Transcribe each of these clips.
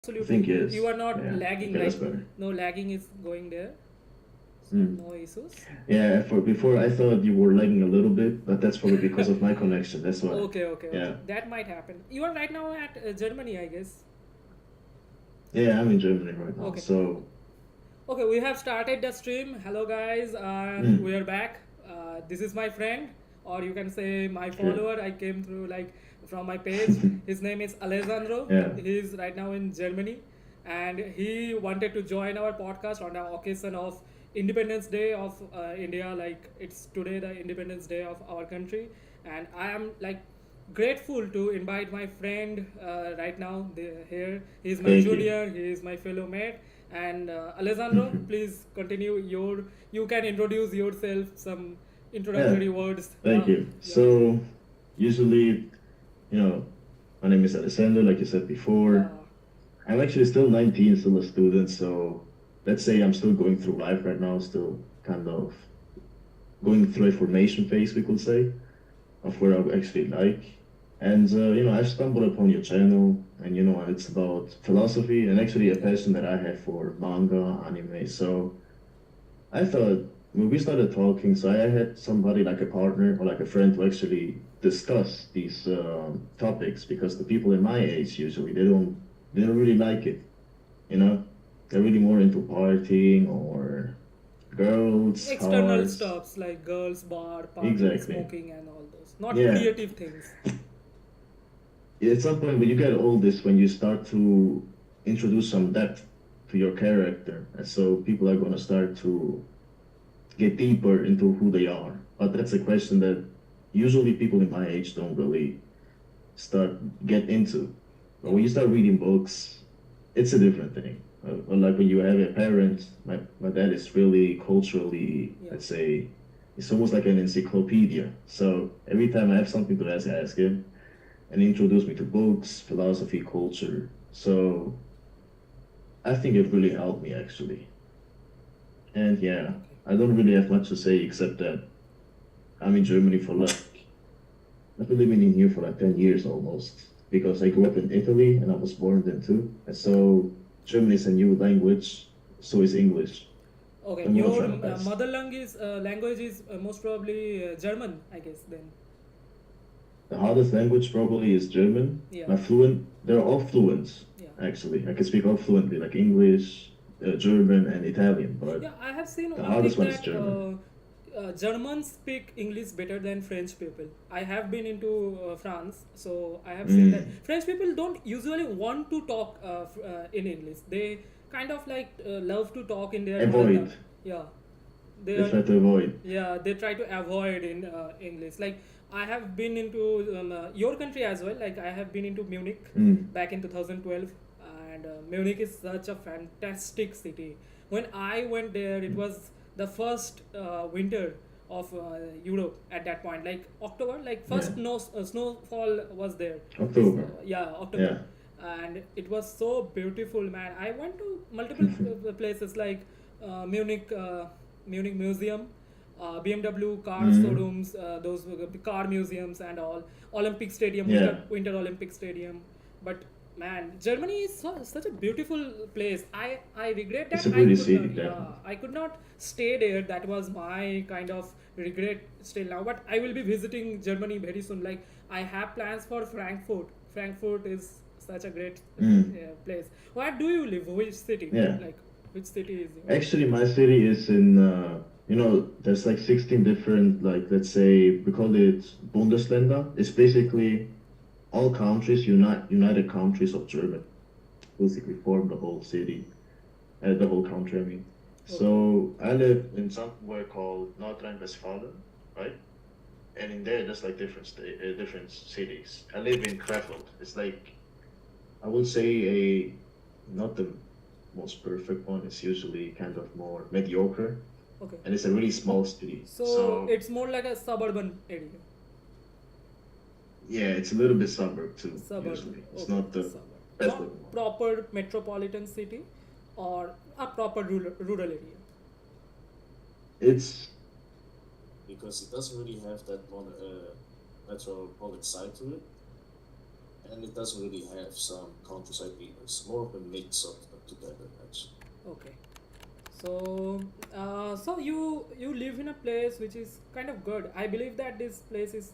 I Absolutely. think You yes. are not Yeah. lagging, Okay, that's like better. no lagging is going there. So Mm. no issues. Yeah, for before I thought you were lagging a little bit, but that's probably because of my connection. That's why. Okay, okay, okay. Yeah. That might happen. You are right now at Germany, I guess. Yeah, I'm in Germany right now. Okay. So, Okay, we have started the stream. Hello, guys, and we mm, are back. This is my friend, or you can say my sure. follower. I came through like from my page. His name is Alessandro. Yeah. He's right now in Germany, and he wanted to join our podcast on the occasion of Independence Day of India. Like it's today the Independence Day of our country, and I am like grateful to invite my friend right now here. He's my Thank you. junior. He is my fellow mate. And Alessandro, please continue. You can introduce yourself. Some Yeah. introductory words. Thank Yeah, you. yeah, So, usually, you know, my name is Alessandro, like you said before. yeah. I'm actually still 19, still a student. So, let's say I'm still going through life right now, still kind of going through a formation phase, we could say, of where I actually like. And I stumbled upon your channel, and it's about philosophy and actually a passion that I have for manga, anime. So I thought when we started talking, so I had somebody like a partner or like a friend to actually discuss these topics because the people in my age usually they don't really like it. You know, they're really more into partying or girls, External cars. stuffs like girls, bar, partying, Exactly. smoking, and all those. Not Yeah. creative things. At some point when you get oldest, when you start to introduce some depth to your character, and so people are going to start to get deeper into who they are. But that's a question that usually people in my age don't really start get into. But Yeah, when you start reading books, it's a different thing. Like when you have a parent, my dad is really culturally, yeah. let's say, it's almost like an encyclopedia. So every time I have something to ask, I ask him and introduce me to books, philosophy, culture. So I think it really helped me actually. And yeah, Okay. I don't really have much to say except that I'm in Germany for like I've been living in here for like 10 years almost because I grew up in Italy and I was born then too. And Okay. so German is a new language, so is English. Okay. I'm gonna Your try my best. mother language is most probably German, I guess. Then. The hardest language probably is German. Yeah. My fluent, they're all fluent Yeah. actually. I can speak all fluently, like English, German, and Italian, but Yeah, I have seen the one hardest thing one is that German. Germans speak English better than French people. I have been into France, so I have seen that Mm. French people don't usually want to talk in English. They kind of like love to talk in their mother Avoid. tongue. Yeah, they They are. try to avoid. Yeah, they try to avoid in English. Like I have been into your country as well. Like I have been into Munich Mm. back in 2012, and Munich is such a fantastic city. When I went there, it was the first winter of Europe at that point. Like October, like Yeah. first no snowfall was there. October. So, yeah, October, Yeah. and it was so beautiful, man. I went to multiple places like Munich. Munich Museum, BMW car Mm. showrooms, those car museums and all, Olympic Stadium, Yeah. Winter Olympic Stadium. But man, Germany is such a beautiful place. I regret It's that a I pretty could city, not, definitely. yeah, I could not stay there. That was my kind of regret still now. But I will be visiting Germany very soon. Like I have plans for Frankfurt. Frankfurt is such a great Mm. place. Where do you live? Which city? Yeah. Like which city is yours? Actually, my city is in, there's like 16 different, like, let's say, we call it Bundesländer. It's basically all countries, united countries of Germany, basically form the whole city, the whole country, I mean. Okay. So I live in somewhere called North Rhine-Westphalia, right? And in there, there's like different cities. I live in Krefeld. It's like, I would say not the most perfect one. It's usually kind of more mediocre, Okay. and it's a really small city. So So it's more like a suburban area. yeah, it's a little bit suburb too. Suburban. Usually, it's Okay. not the Suburb. best looking Not one. proper metropolitan city or a proper rural area. It's because it doesn't really have that metropolitan side to it. and it doesn't really have some countryside people. It's more of a mix of them together, actually. Okay. So, so you live in a place which is kind of good. I believe that this place is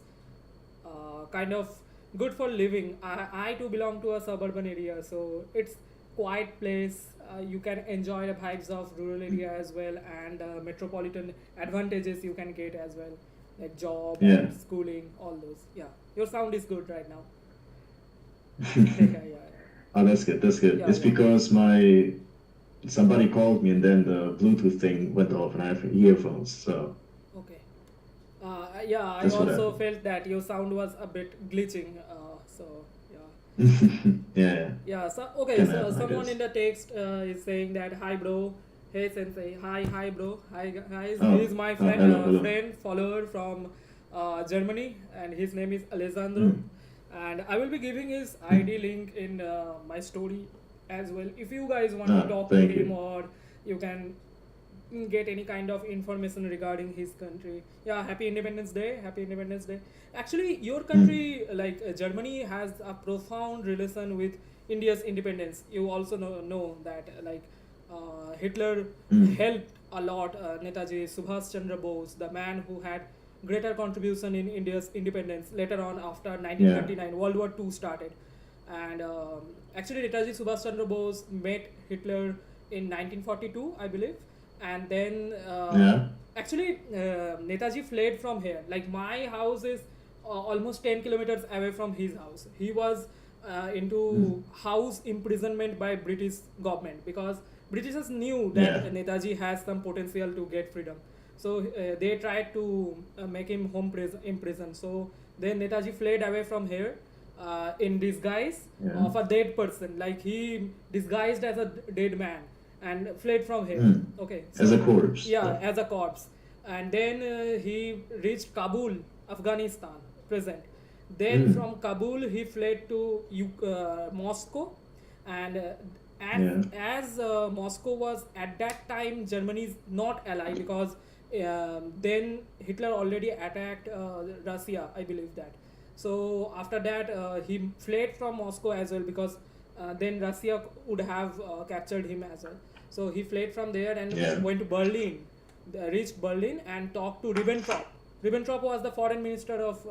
kind of good for living. I too belong to a suburban area, so it's quiet place. You can enjoy the vibes of rural area as well, and metropolitan advantages you can get as well, like job Yeah. and schooling, all those. Yeah, your sound is good right now. Yeah. Oh, that's good. That's good. Yeah, It's yeah. because somebody called me and then the Bluetooth thing went off and I have earphones. So Okay. Yeah, I that's what also happened. felt that your sound was a bit glitching. So yeah. Yeah, Yeah, so okay, can so happen, I someone in guess. the text is saying that hi bro, hey sensei, hi bro, hi guys. He Oh, is my oh, friend, hello, hello. friend follower from Germany, and his name is Alessandro, Mm. and I will be giving his ID link in my story as well. If you guys want to Ah, talk to thank him, you. or you can get any kind of information regarding his country. Yeah, happy Independence Day, happy Independence Day. Actually, your Mm. country, like Germany, has a profound relation with India's independence. You also know that Hitler Mm. helped a lot Netaji Subhash Chandra Bose, the man who had greater contribution in India's independence later on after Yeah, 1939 World War II started. And actually Netaji Subhash Chandra Bose met Hitler in 1942, I believe. And then yeah. Netaji fled from here. Like my house is almost 10 kilometers away from his house. He was Mm. into house imprisonment by British government because Britishers knew that Yeah, Netaji has some potential to get freedom. So they tried to make him imprisoned. So then Netaji fled away from here in disguise yeah. of a dead person. Like he disguised as a dead man and fled from here. Mm. Okay, As a so corpse. yeah, as a corpse. And then he reached Kabul, Afghanistan, present. Then Mm. from Kabul he fled to Moscow, and Yeah, as Moscow was at that time Germany's not ally because then Hitler already attacked Russia, I believe that. So after that he fled from Moscow as well because then Russia would have captured him as well. So he fled from there and yeah, went to Berlin, reached Berlin and talked to Ribbentrop. Ribbentrop was the foreign minister of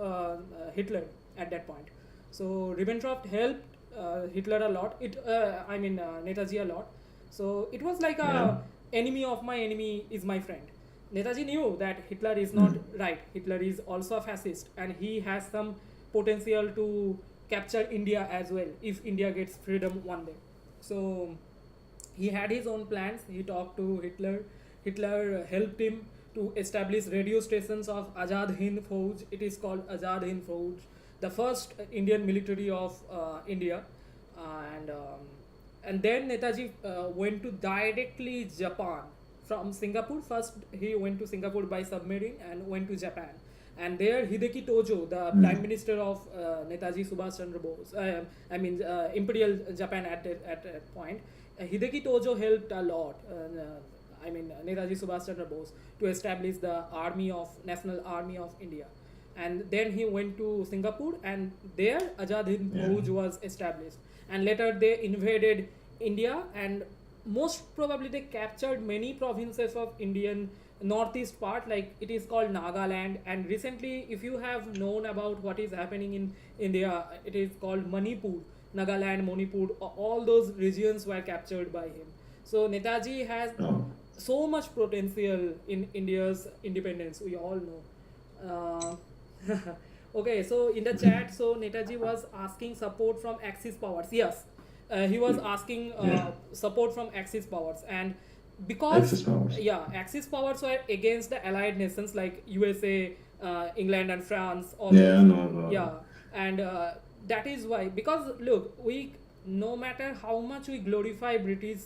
Hitler at that point. So Ribbentrop helped Hitler a lot. Netaji a lot. So it was like yeah. a enemy of my enemy is my friend. Netaji knew that Hitler is not Mm. right. Hitler is also a fascist, and he has some potential to capture India as well if India gets freedom one day. So he had his own plans. He talked to Hitler. Hitler helped him to establish radio stations of Azad Hind Fauj. It is called Azad Hind Fauj, the first Indian military of India. And and then Netaji went to directly Japan from Singapore. First, he went to Singapore by submarine and went to Japan. And there, Hideki Tojo, the Prime Mm. Minister of Netaji Subhash Chandra Bose, Imperial Japan at that point, Hideki Tojo helped a lot. Netaji Subhash Chandra Bose to establish the army of National Army of India, and then he went to Singapore, and there Azad Hind Yeah. Fauj was established, and later they invaded India, and most probably they captured many provinces of Indian northeast part, like it is called Nagaland. And recently, if you have known about what is happening in India, it is called Manipur. Nagaland, Manipur, all those regions were captured by him. So Netaji has Oh, so much potential in India's independence. We all know. Okay, so in the chat, so Netaji was asking support from Axis powers. Yes, he was asking yeah. support from Axis powers, and because Access powers. yeah, Axis powers were against the allied nations like USA, England, and France. All Yeah, those. no, no. Yeah, and that is why, because look, we, no matter how much we glorify British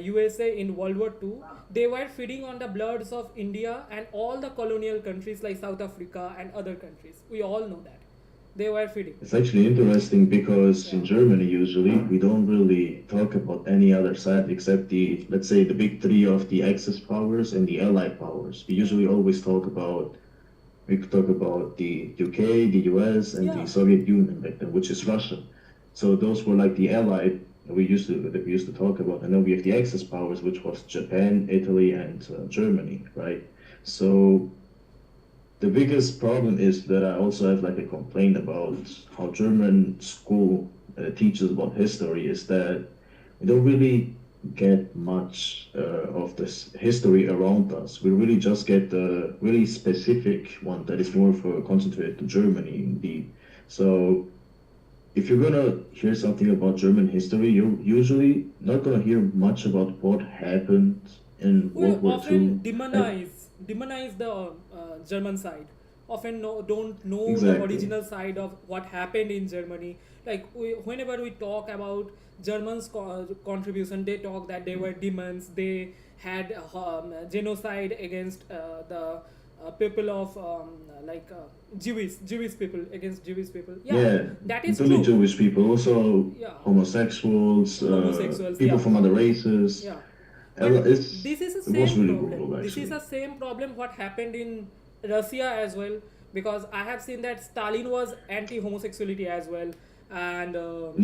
USA in World War II, they were feeding on the bloods of India and all the colonial countries like South Africa and other countries. We all know that they were feeding. It's actually interesting because Yeah. in Germany, usually, we don't really talk about any other side except let's say, the big three of the Axis powers and the Allied powers. We Yeah. usually always we talk about the UK, the US, and the Yeah. Soviet Union back then, which is Russia. So those were like the allied that we used to talk about, and then we have the Axis powers, which was Japan, Italy, and Germany, right? So the biggest problem is that I also have like a complaint about how German school teaches about history is that we don't really get much of this history around us. We really just get the really specific one that is more for concentrated to Germany indeed. So if you're gonna hear something about German history, you're usually not gonna hear much about what happened in We World War often II. Like, demonize the German side. Often don't know the exactly. original side of what happened in Germany. Like whenever we talk about Germans' contribution, they talk that they were demons. They had genocide against the people of Jewish people against Jewish people. Yeah, Yeah, that is not only true. Jewish people, also Yeah, homosexuals, homosexuals. people Yeah, from other races. yeah, And but It's this is the it was same really problem. brutal This is actually. the same problem what happened in Russia as well, because I have seen that Stalin was anti-homosexuality as well, and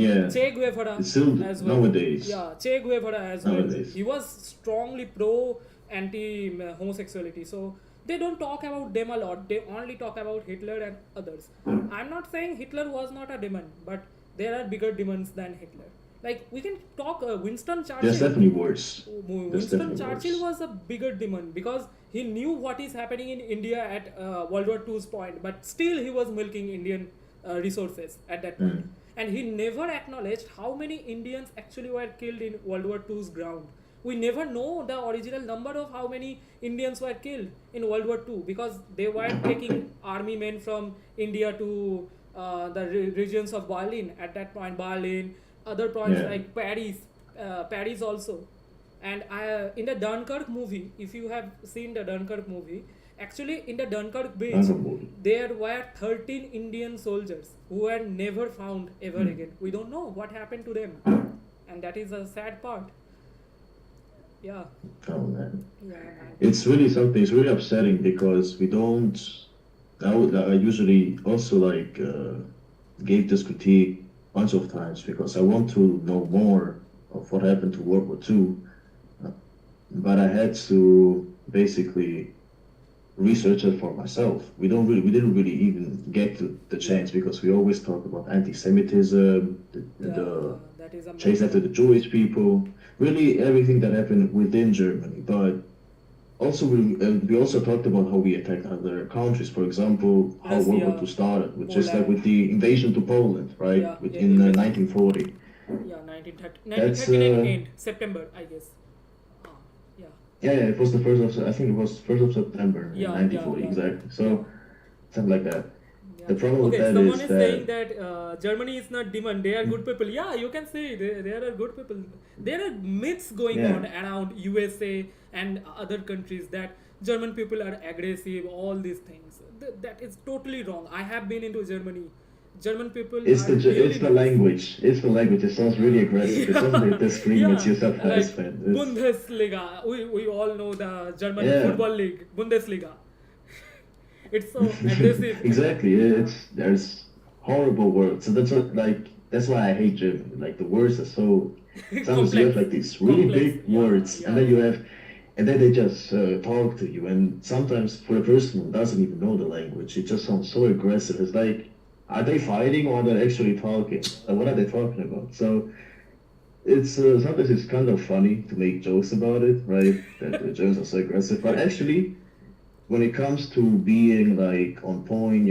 Yeah, Che Guevara it's still as well. nowadays. Yeah, Che Guevara as well. Nowadays. He was strongly pro anti-homosexuality. So they don't talk about them a lot. They only talk about Hitler and others. I'm not saying Hitler was not a demon, but there are bigger demons than Hitler. Like we can talk Winston There's Churchill. definitely worse. There's Winston definitely Churchill worse. was a bigger demon because he knew what is happening in India at World War II's point, but still he was milking Indian resources at that point. Mm. And he never acknowledged how many Indians actually were killed in World War II's ground. We never know the original number of how many Indians were killed in World War II because they were taking army men from India to the regions of Berlin at that point, Berlin, other points Yeah, like Paris also. And in the Dunkirk movie, if you have seen the Dunkirk movie, actually in the Dunkirk beach, unavoidable. there were 13 Indian soldiers who were never found ever Mm. again. We don't know what happened to them, and that is a sad part. Yeah, Oh man, yeah, man. it's really something. It's really upsetting because we don't. I usually also like gave this critique bunch of times because I want to know more of what happened to World War II, uh, but I had to basically research it for myself. We didn't really even get to the Yeah, chance because we always talk about anti-Semitism, yeah, the that is a chase main after the point. Jewish people, really everything that happened within Germany. But also we also talked about how we attacked other countries. For example, how World War II Russia, started, which is like Poland. with the invasion to Poland, right? Yeah, yeah, Within invasion. 1940. Yeah, 1930, That's 1939 end, September, I guess. Ah, yeah, yeah, it was the first of I think it was 1st of September in yeah, yeah, 1940 yeah, yeah, exactly. yeah. So something like that. Yeah. The problem with Okay, that someone is is saying that that Germany is not demon. They are good people. Yeah, you can say there are good people. There are myths going yeah, on around USA and other countries that German people are aggressive. All these things. That is totally wrong. I have been into Germany. German people are it's really the nice. language. It's the language. It sounds really aggressive. It sounds like Yeah, they're screaming at yeah. you sometimes, Like man. It's Bundesliga. We all know the German yeah. football league, Bundesliga. It's so aggressive and Exactly. yeah, There's horrible words. So that's why I hate Germany. Like the words are so sometimes you have complex, like these really complex. big Yeah, words, and yeah, then you yeah, have and then they just talk to you. And sometimes for a person who doesn't even know the language, it just sounds so aggressive. It's like, are they fighting or are they actually talking? What are they talking about? So it's sometimes it's kind of funny to make jokes about it, right? That the Germans are so aggressive, but actually when it comes to being like on point,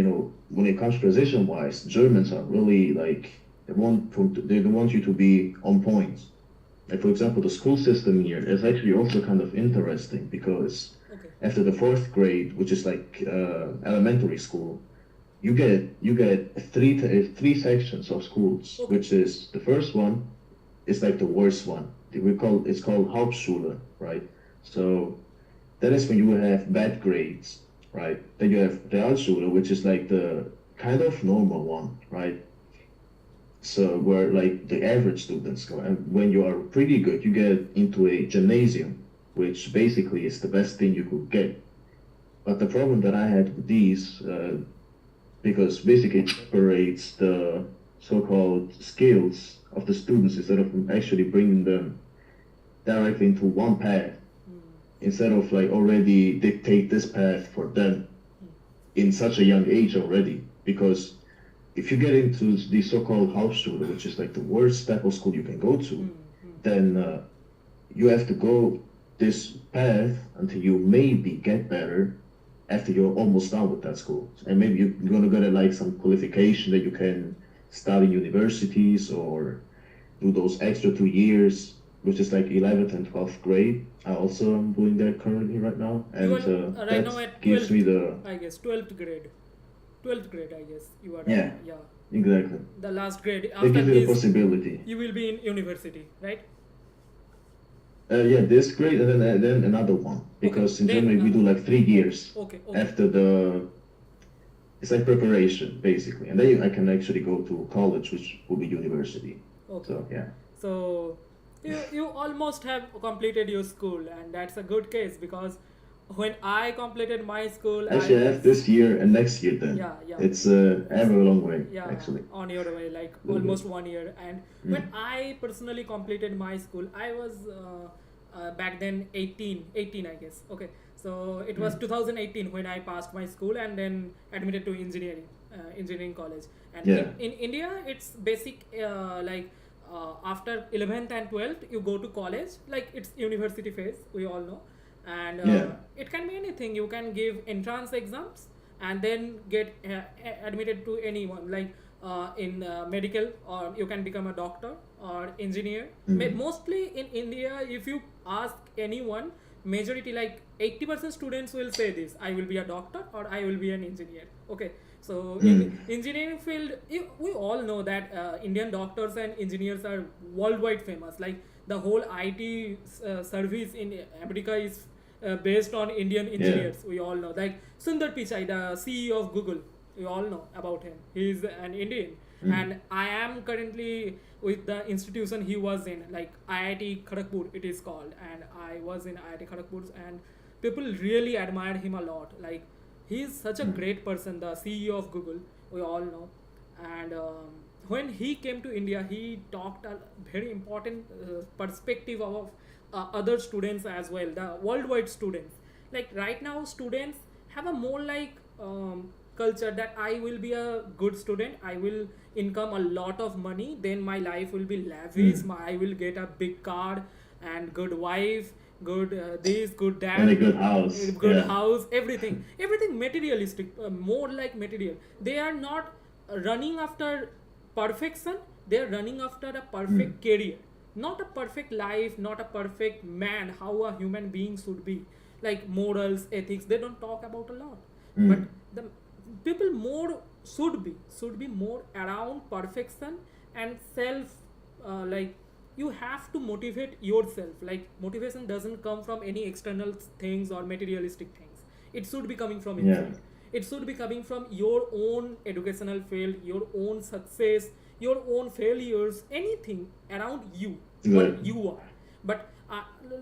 when it comes precision wise, Germans are really like they want you to be on point. Like for example, the school system here is actually also kind of interesting because okay, after the fourth grade, which is like elementary school, you get three sections of schools, okay, which is the first one is like the worst one. It's called Hauptschule, right? So that is when you have bad grades, right? Then you have Realschule, which is like the kind of normal one, right? So where like the average students go, and when you are pretty good, you get into a gymnasium, which basically is the best thing you could get. But the problem that I had with these, because basically it separates the so-called skills of the students instead of actually bringing them directly into one path, instead of like already dictate this path for them in such a young age already. Because if you get into the so-called Hauptschule, which is like the worst type of school you can go to, then you have to go this path until you maybe get better after you're almost done with that school. And maybe you're gonna get like some qualification that you can study in universities or do those extra 2 years, which is like 11th and 12th grade. I also am doing that currently right now, and You are right that now at gives 12th, me the 12th grade. 12th grade, I guess. You are yeah, yeah. exactly. The last grade. That After gives me the this, possibility. you will be in university, right? Yeah, this grade and then another one, because in then, Germany we do like 3 years Okay. after the. It's like preparation basically, and then I can actually go to college, which will be university. Okay. So yeah. So you almost have completed your school, and that's a good case, because when I completed my school, Actually, I have this year and next year then. Yeah, yeah. It's I have a long way, yeah, actually. on your way, like Little almost bit. 1 year. And when I personally completed my school, I was back then 18 I guess. Okay, so it was 2018 when I passed my school and then admitted to engineering college. And Yeah. in India, it's basic, after 11th and 12th you go to college, like it's university phase, we all know. And Yeah. it can be anything. You can give entrance exams and then get admitted to anyone, like in medical, or you can become a doctor or engineer. Mostly in India, if you ask anyone, majority, like 80% students will say this: I will be a doctor or I will be an engineer. Okay, so in engineering field, we all know that Indian doctors and engineers are worldwide famous. Like the whole IT service in America is based on Indian engineers. We all know, like Sundar Pichai, the CEO of Google. We all know about him. He is an Indian, and I am currently with the institution he was in, like IIT Kharagpur, it is called, and I was in IIT Kharagpur, and people really admired him a lot. Like he is such a great person, the CEO of Google. We all know, and when he came to India, he talked a very important perspective of other students as well, the worldwide students. Like right now, students have a more like culture that I will be a good student, I will income a lot of money, then my life will be lavish, I will get a big car and good wife, good this, good that, And a good house. good Yeah. house, everything materialistic, more like material. They are not running after perfection, they are running after a perfect career, not a perfect life, not a perfect man, how a human being should be, like morals, ethics, they don't talk about a lot. But the people more should be more around perfection and self, like you have to motivate yourself. Like motivation doesn't come from any external things or materialistic things, it should be coming from inside. It should be coming from your own educational field, your own success, your own failures, anything around you, what Exactly. you are. But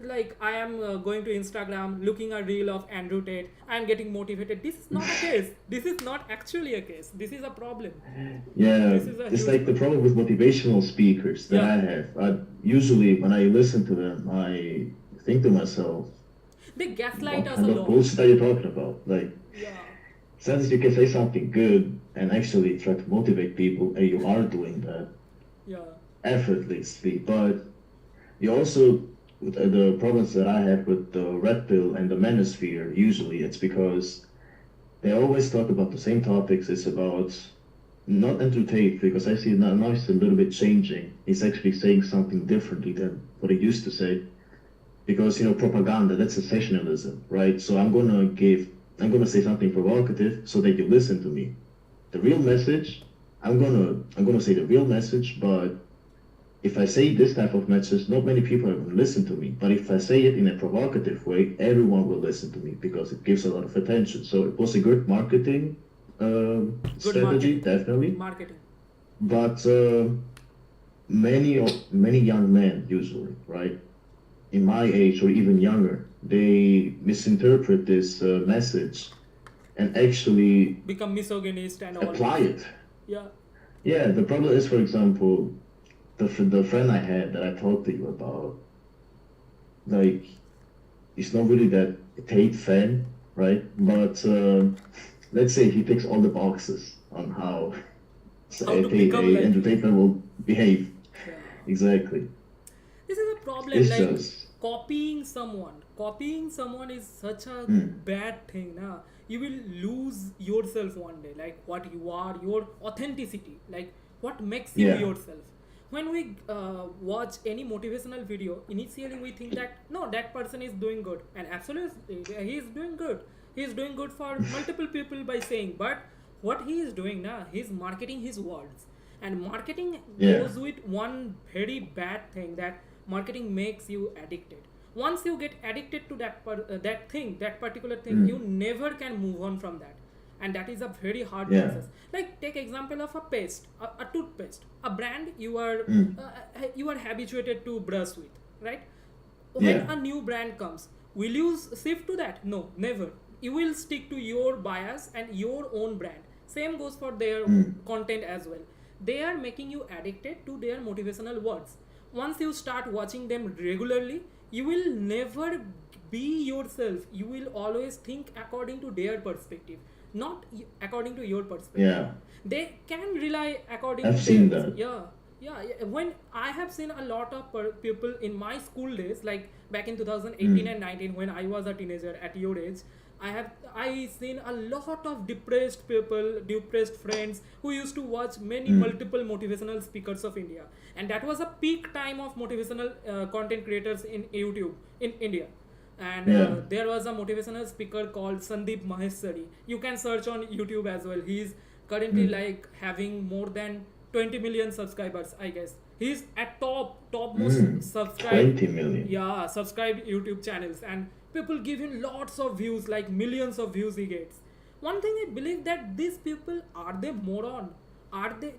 like I am going to Instagram, looking a reel of Andrew Tate, I am getting motivated. This is not a case. This is not actually a case. This is a problem. Yeah, This is a it's huge like the problem with motivational speakers that Yeah. I have. Usually, when I listen to them, I think to myself, They gaslight what us kind a of lot. bullshit are you talking about? Like, Yeah. since you can say something good and actually try to motivate people, and you are doing that Yeah. effortlessly, but you also, with the problems that I have with the red pill and the manosphere, usually it's because they always talk about the same topics. It's about not entertained, because I see now it's a little bit changing. He's actually saying something differently than what he used to say. Because propaganda, that's sensationalism, right? So I'm gonna say something provocative so that you listen to me. The real message, I'm gonna say the real message, but if I say this type of message, not many people are going to listen to me. But if I say it in a provocative way, everyone will listen to me because it gives a lot of attention. So it was a good marketing strategy, marketing. definitely. Marketing. But many young men, usually, right, in my age or even younger, they misinterpret this message and actually Become misogynist and all. apply it. Yeah. Yeah, the problem is, for example, the friend I had that I talked to you about, like, he's not really that Tate fan, right? But let's say he ticks all the boxes on how How a, to become a like you. entertainer will behave. Yeah. Exactly. This is a problem, It's like just, copying someone is such a mm, bad thing now. You will lose yourself one day, like what you are, your authenticity, like what makes you yeah, yourself. When we watch any motivational video, initially we think that no, that person is doing good, and absolutely he is doing good. He is doing good for multiple people by saying, but what he is doing now, he is marketing his words. And marketing yeah, goes with one very bad thing, that marketing makes you addicted. Once you get addicted to that thing, that particular thing, you mm, never can move on from that. And that is a very hard yeah, process. Like, take example of a paste, a toothpaste, a brand mm, you are habituated to brush with, right? When yeah, a new brand comes, will you shift to that? No, never. You will stick to your bias and your own brand. Same goes for their mm, content as well. They are making you addicted to their motivational words. Once you start watching them regularly, you will never be yourself. You will always think according to their perspective, not according to your perspective. yeah. They can rely according I've to seen theirs. that. Yeah, yeah, yeah. When I have seen a lot of people in my school days, like back in 2018 Mm, and 19, when I was a teenager at your age, I seen a lot of depressed people, depressed friends who used to watch many mm, multiple motivational speakers of India, and that was a peak time of motivational content creators in YouTube in India. And yeah, there was a motivational speaker called Sandeep Maheshwari. You can search on YouTube as well. He's currently mm, like having more than 20 million subscribers, I guess. He's at topmost mm. subscribed, 20 million. yeah, subscribed YouTube channels, and people give him lots of views, like millions of views he gets. One thing I believe, that these people, are they moron? Are they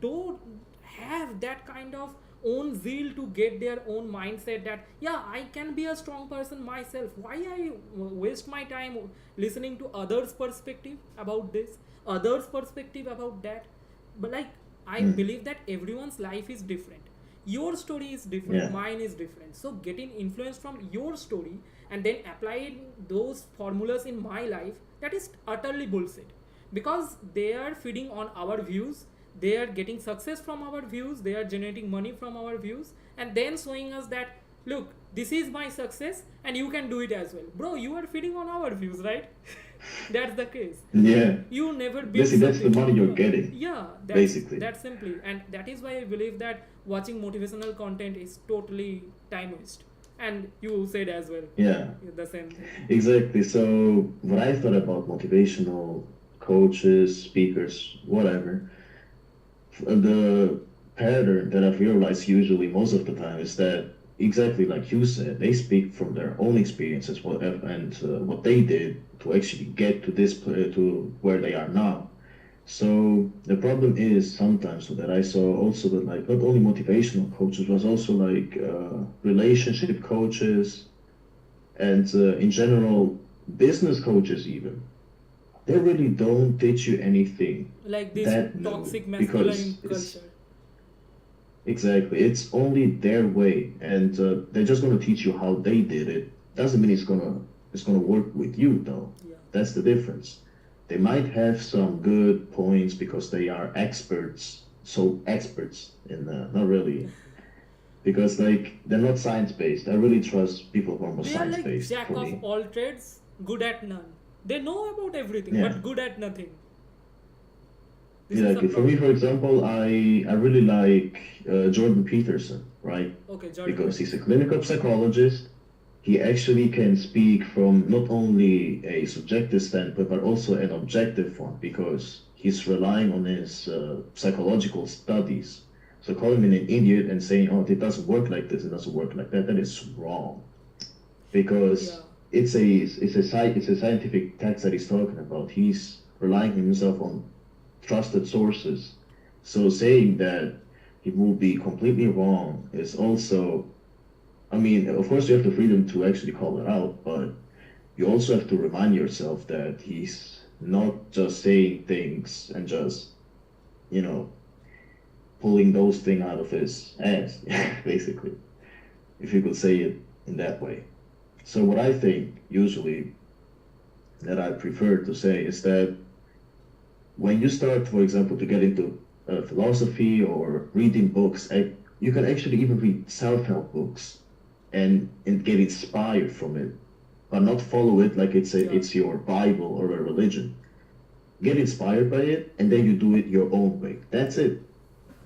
don't have that kind of own zeal to get their own mindset that yeah, I can be a strong person myself. Why I waste my time listening to others perspective about this, others perspective about that? But like, I Mm, believe that everyone's life is different. Your story is different, yeah, mine is different. So getting influence from your story and then applying those formulas in my life, that is utterly bullshit. Because they are feeding on our views, they are getting success from our views, they are generating money from our views, and then showing us that look, this is my success and you can do it as well. Bro, you are feeding on our views, right? That's the case. yeah. You never build Basically, that's the something. money you're Yeah, getting, yeah, basically. that's simply, and that is why I believe that watching motivational content is totally time waste. And you said as well Yeah, the same thing. exactly. So, what I thought about motivational coaches, speakers, whatever, the pattern that I've realized usually most of the time is that exactly like you said, they speak from their own experiences, what they did to actually get to to where they are now. So the problem is sometimes that I saw also that like not only motivational coaches, but also like relationship coaches and in general business coaches even. They really don't teach you anything Like this that new toxic because masculine it's culture. exactly it's only their way, and they're just gonna teach you how they did it. Doesn't mean it's gonna work with you though. Yeah. That's the difference. They might have some good points because they are experts, so experts in not really because like they're not science based. I really trust people who are more They are science like based jack for of me. all trades, good at none. They know about everything, Yeah. but good at nothing. This Yeah, is a like for me, problem. for example, I really like Jordan Peterson, right? Okay, Jordan Because he's a Peterson. clinical psychologist. He actually can speak from not only a subjective standpoint, but also an objective one, because he's relying on his psychological studies. So calling him an idiot and saying, "Oh, it doesn't work like this, it doesn't work like that," that is wrong. Yeah. Because it's a scientific text that he's talking about. He's relying himself on trusted sources. So saying that he will be completely wrong is also, I mean, of course you have the freedom to actually call it out, but you also have to remind yourself that he's not just saying things and just you know, pulling those things out of his ass, basically, if you could say it in that way. So what I think usually that I prefer to say is that when you start, for example, to get into philosophy or reading books, you can actually even read self-help books and get inspired from it, but not follow it like Yeah. it's your Bible or a religion. Get inspired by it, and then you do it your own way. That's it.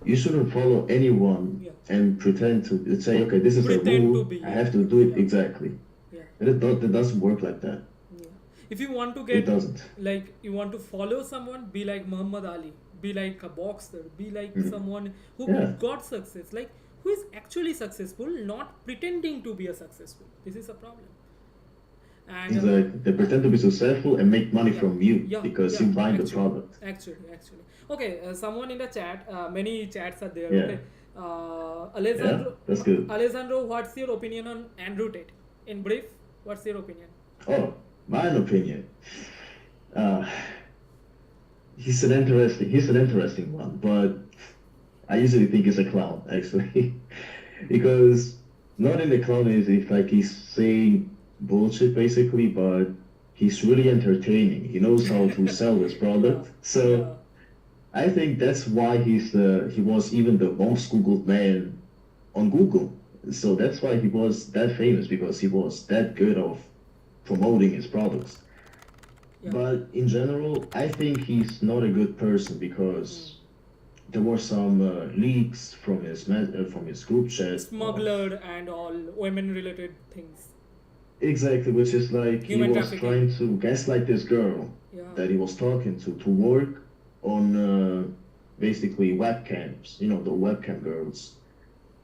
You shouldn't follow anyone Yeah. and pretend to say, okay, this is a Pretend to rule. be. I have to do it Yeah. exactly. Yeah. It doesn't work like that. Yeah. If you want to It get, doesn't. like, you want to follow someone, be like Muhammad Ali, be like a boxer, be like someone who Yeah. got success, like who is actually successful, not pretending to be a successful. This is a problem. And Exactly. They pretend to be successful and make money yeah, from you yeah, because yeah, you buy the actually, product. actually. Okay, someone in the chat, many chats are there. Yeah. Okay, Yeah, Alessandro, that's good. Alessandro, what's your opinion on Andrew Tate? In brief, what's your opinion? Oh, my opinion. Uh, he's an interesting one, but I usually think he's a clown actually, because not in the clown is if like he's saying bullshit basically, but he's really entertaining. He knows how to sell his Yeah, product. yeah, So I think that's why he was even the most Googled man on Google. So that's why he was that famous because he was that good of promoting his products. yeah. But in general, I think he's not a good person because there were some leaks from his group chat of Smuggler and all women-related things, exactly, which is like he human was trafficking. trying to gaslight this girl Yeah, that he was talking to work on basically webcams, the webcam girls.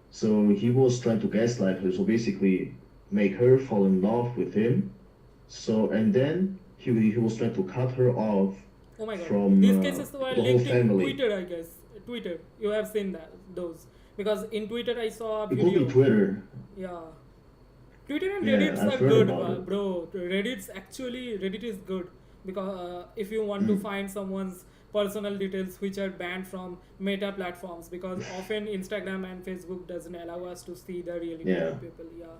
So he was trying to gaslight her, so basically make her fall in love with him. So and then he was trying to cut her off oh my god, from these cases were the whole linked in family. Twitter, I guess. Twitter, you have seen that those, because in Twitter I saw a It could be video. Twitter. Yeah, Twitter and Yeah, Reddits I've are heard good, about it. bro. Reddit is good because if you want to find someone's personal details which are banned from meta platforms, because often Instagram and Facebook doesn't allow us to see the reality Yeah. of people. Yeah,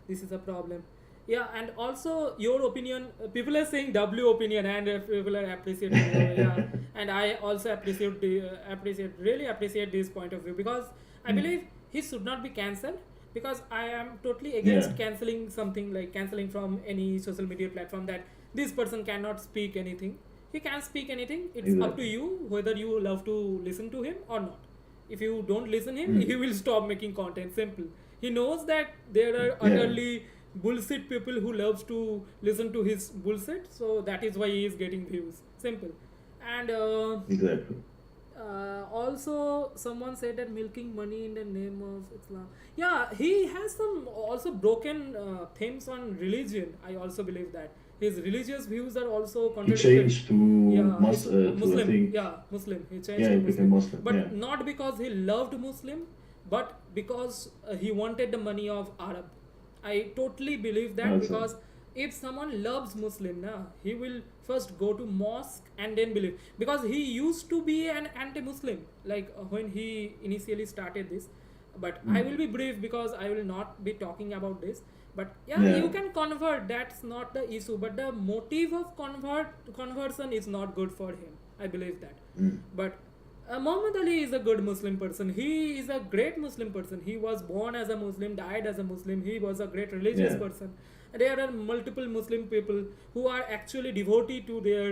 this is a problem. Yeah, and also your opinion. People are saying W opinion, and people are appreciating. Yeah, and I also really appreciate this point of view, because I believe he should not be cancelled, because I am totally against Yeah. canceling something, like canceling from any social media platform, that this person cannot speak anything. He can speak anything. It's up to Exactly. you whether you love to listen to him or not. If you don't listen him, he will stop making content. Simple. He knows that there are Yeah. utterly bullshit people who loves to listen to his bullshit, so that is why he is getting views. Simple. And Exactly. also someone said that milking money in the name of Islam. Yeah, he has some also broken themes on religion. I also believe that his religious views are also He contradicted. changed to Yeah, to I Muslim. think Yeah, Muslim. He changed yeah, to he became Muslim, Muslim. but Yeah. not because he loved Muslim, but because he wanted the money of Arab. I totally believe that, That's it. because if someone loves Muslim, na, he will first go to mosque and then believe, because he used to be an anti-Muslim, like when he initially started this. But I will be brief because I will not be talking about this. But yeah, Yeah. you can convert. That's not the issue. But the motive of conversion is not good for him. I believe that. But Muhammad Ali is a good Muslim person. He is a great Muslim person. He was born as a Muslim, died as a Muslim. He was a great religious Yeah. person. There are multiple Muslim people who are actually devotee to their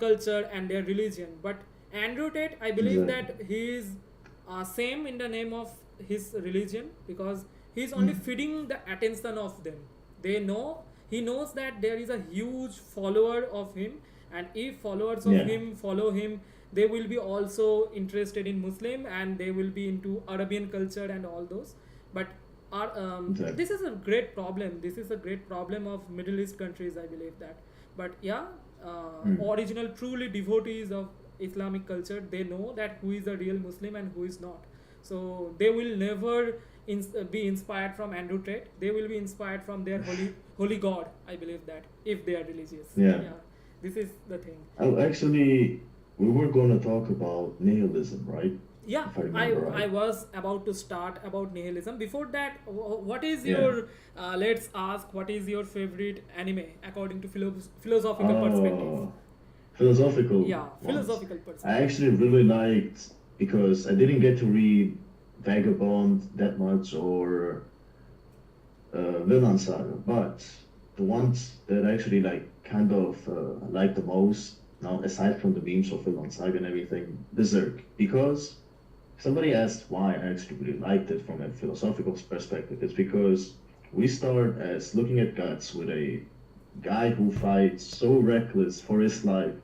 culture and their religion. But Andrew Tate, I believe Exactly. that he is same in the name of his religion, because he is only feeding the attention of them. They know, he knows that there is a huge follower of him, and if followers of Yeah. him follow him, they will be also interested in Muslim, and they will be into Arabian culture and all those. But Exactly. this is a great problem. This is a great problem of Middle East countries, I believe that. But yeah, original truly devotees of Islamic culture, they know that who is a real Muslim and who is not. So they will never be inspired from Andrew Tate. They will be inspired from their holy God. I believe that, if they are religious. Yeah. This is the thing. Actually, we were gonna talk about nihilism, right? Yeah, If I I remember I right. was about to start about nihilism. Before that, what is Yeah. your let's ask what is your favorite anime according to philosophical perspective? Oh, philosophical Yeah, ones. philosophical I perspective. actually really liked because I didn't get to read Vagabond that much or Vinland Saga, but the ones that I actually like kind of like the most now, aside from the memes of Vinland Saga and everything, Berserk, because somebody asked why I actually really liked it from a philosophical perspective. It's because we start as looking at gods with a guy who fights so reckless for his life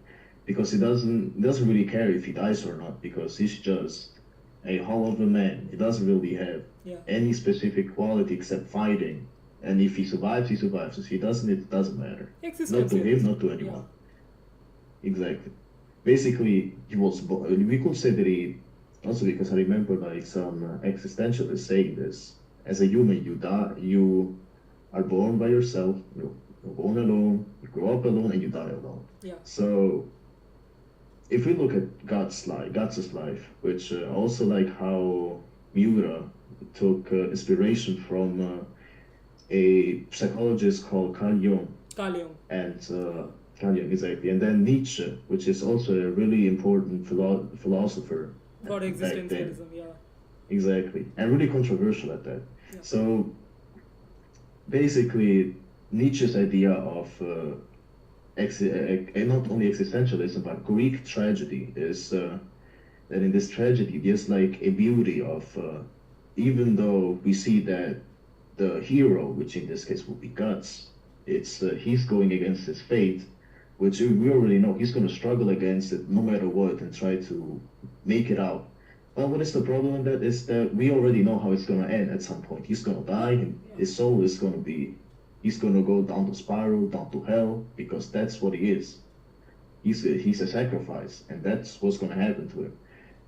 because he doesn't really care if he dies or not because he's just a hull of a man. He doesn't really have Yeah, any specific quality except fighting. And if he survives, he survives. If he doesn't, it doesn't matter. Not to him, existentialism. not to Yeah, anyone. Exactly. Basically, we could say that he also because I remember like some existentialists saying this. As a human, you die, you are born by yourself. You're born alone. You grow up alone, and you die alone. yeah, So if we look at God's life, which also like how Miura took inspiration from a psychologist called Carl Jung, Kalium and Carl Jung exactly, and then Nietzsche, which is also a really important philosopher for back then, existentialism. Yeah, exactly, and really controversial at that. yeah, So basically, Nietzsche's idea of not only existentialism but Greek tragedy is that in this tragedy there's like a beauty of even though we see that the hero, which in this case would be Guts, it's he's going against his fate, which we already know he's going to struggle against it no matter what and try to make it out. But what is the problem in that is that we already know how it's going to end at some point. He's going to die, yeah, and yeah, his soul is going to be, he's going to go down the spiral, down to hell, because that's what he is. He's a sacrifice, and that's what's going to happen to him.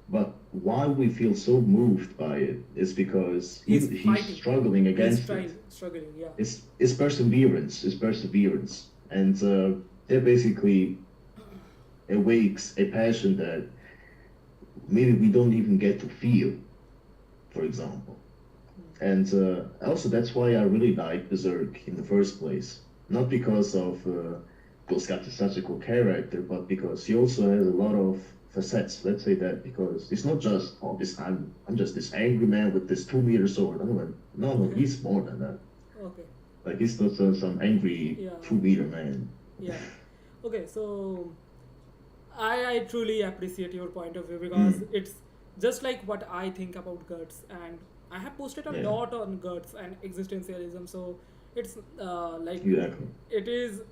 But why we feel so moved by it is because he's he's fighting. struggling He's against it. trying, struggling. Yeah, It's perseverance, and that basically awakes a passion that maybe we don't even get to feel, for example. And also that's why I really like Berserk in the first place. Not because of Scott is such a cool character, but because he also has a lot of facets. Let's say that because it's not just this I'm just this angry man with this 2 meter sword. I'm like, no, he's more than that. okay, Like he's not some angry yeah, 2 meter man. yeah. Okay, so I truly appreciate your point of view because Mm, it's just like what I think about guts, and I have posted a yeah, lot on guts and existentialism. So it's like exactly. it is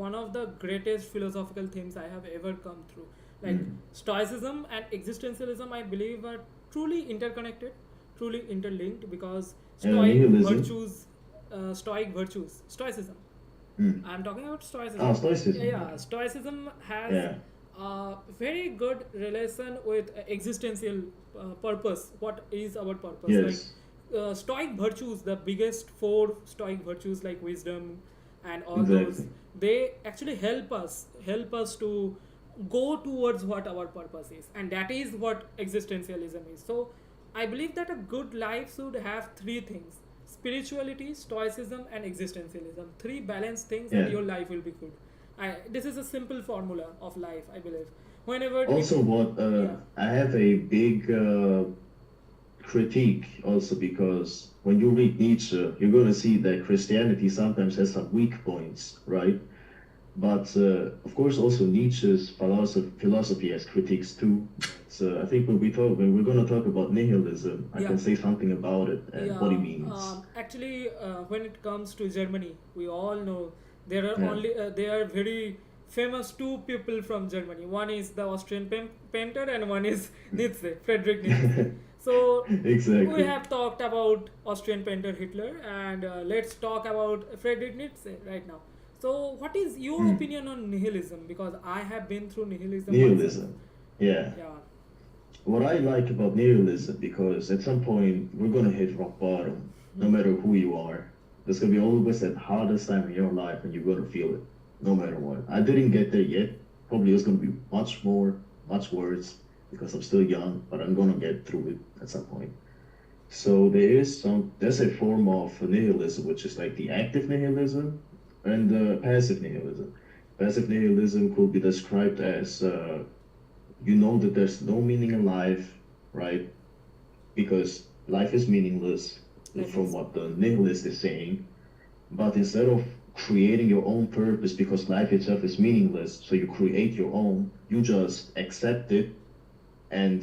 one of the greatest philosophical themes I have ever come through. Like Mm. stoicism and existentialism, I believe, are truly interconnected, truly interlinked because Nihilism. stoic virtues, stoicism. Mm. I'm talking about Ah, stoicism. Yeah, stoicism. yeah. Stoicism has Yeah. a very good relation with existential purpose. What is our purpose? Like Yes. stoic virtues, the biggest four stoic virtues like wisdom and all those, Exactly. they actually help us to go towards what our purpose is, and that is what existentialism is. So I believe that a good life should have three things: spirituality, stoicism, and existentialism. Three balanced things, and Yeah. your life will be good. This is a simple formula of life, I believe. Whenever it, Also, what yeah, I have a big critique also because when you read Nietzsche, you're going to see that Christianity sometimes has some weak points, right? But of course, also Nietzsche's philosophy has critiques too. So I think when we're going to talk about nihilism, I yeah, can say something about it and what he yeah. means. Actually, when it comes to Germany, we all know Yeah. there are very famous two people from Germany. One is the Austrian painter, and one is Nietzsche, Friedrich Nietzsche. So we Exactly. have talked about Austrian painter Hitler, and let's talk about Friedrich Nietzsche right now. So, what is your Hmm. opinion on nihilism? Because I have been through nihilism myself. Nihilism. Yeah. Yeah, What I like about nihilism, because at some point we're gonna hit rock bottom, no hmm. matter who you are. There's gonna be always that hardest time in your life, and you're gonna feel it, no matter what. I didn't get there yet. Probably it's gonna be much more. much words because I'm still young, but I'm gonna get through it at some point. So there's a form of nihilism, which is like the active nihilism and the passive nihilism. Passive nihilism could be described as you know that there's no meaning in life, right? Because life is meaningless from what the nihilist is saying. But instead of creating your own purpose because life itself is meaningless, so you create your own, you just accept it and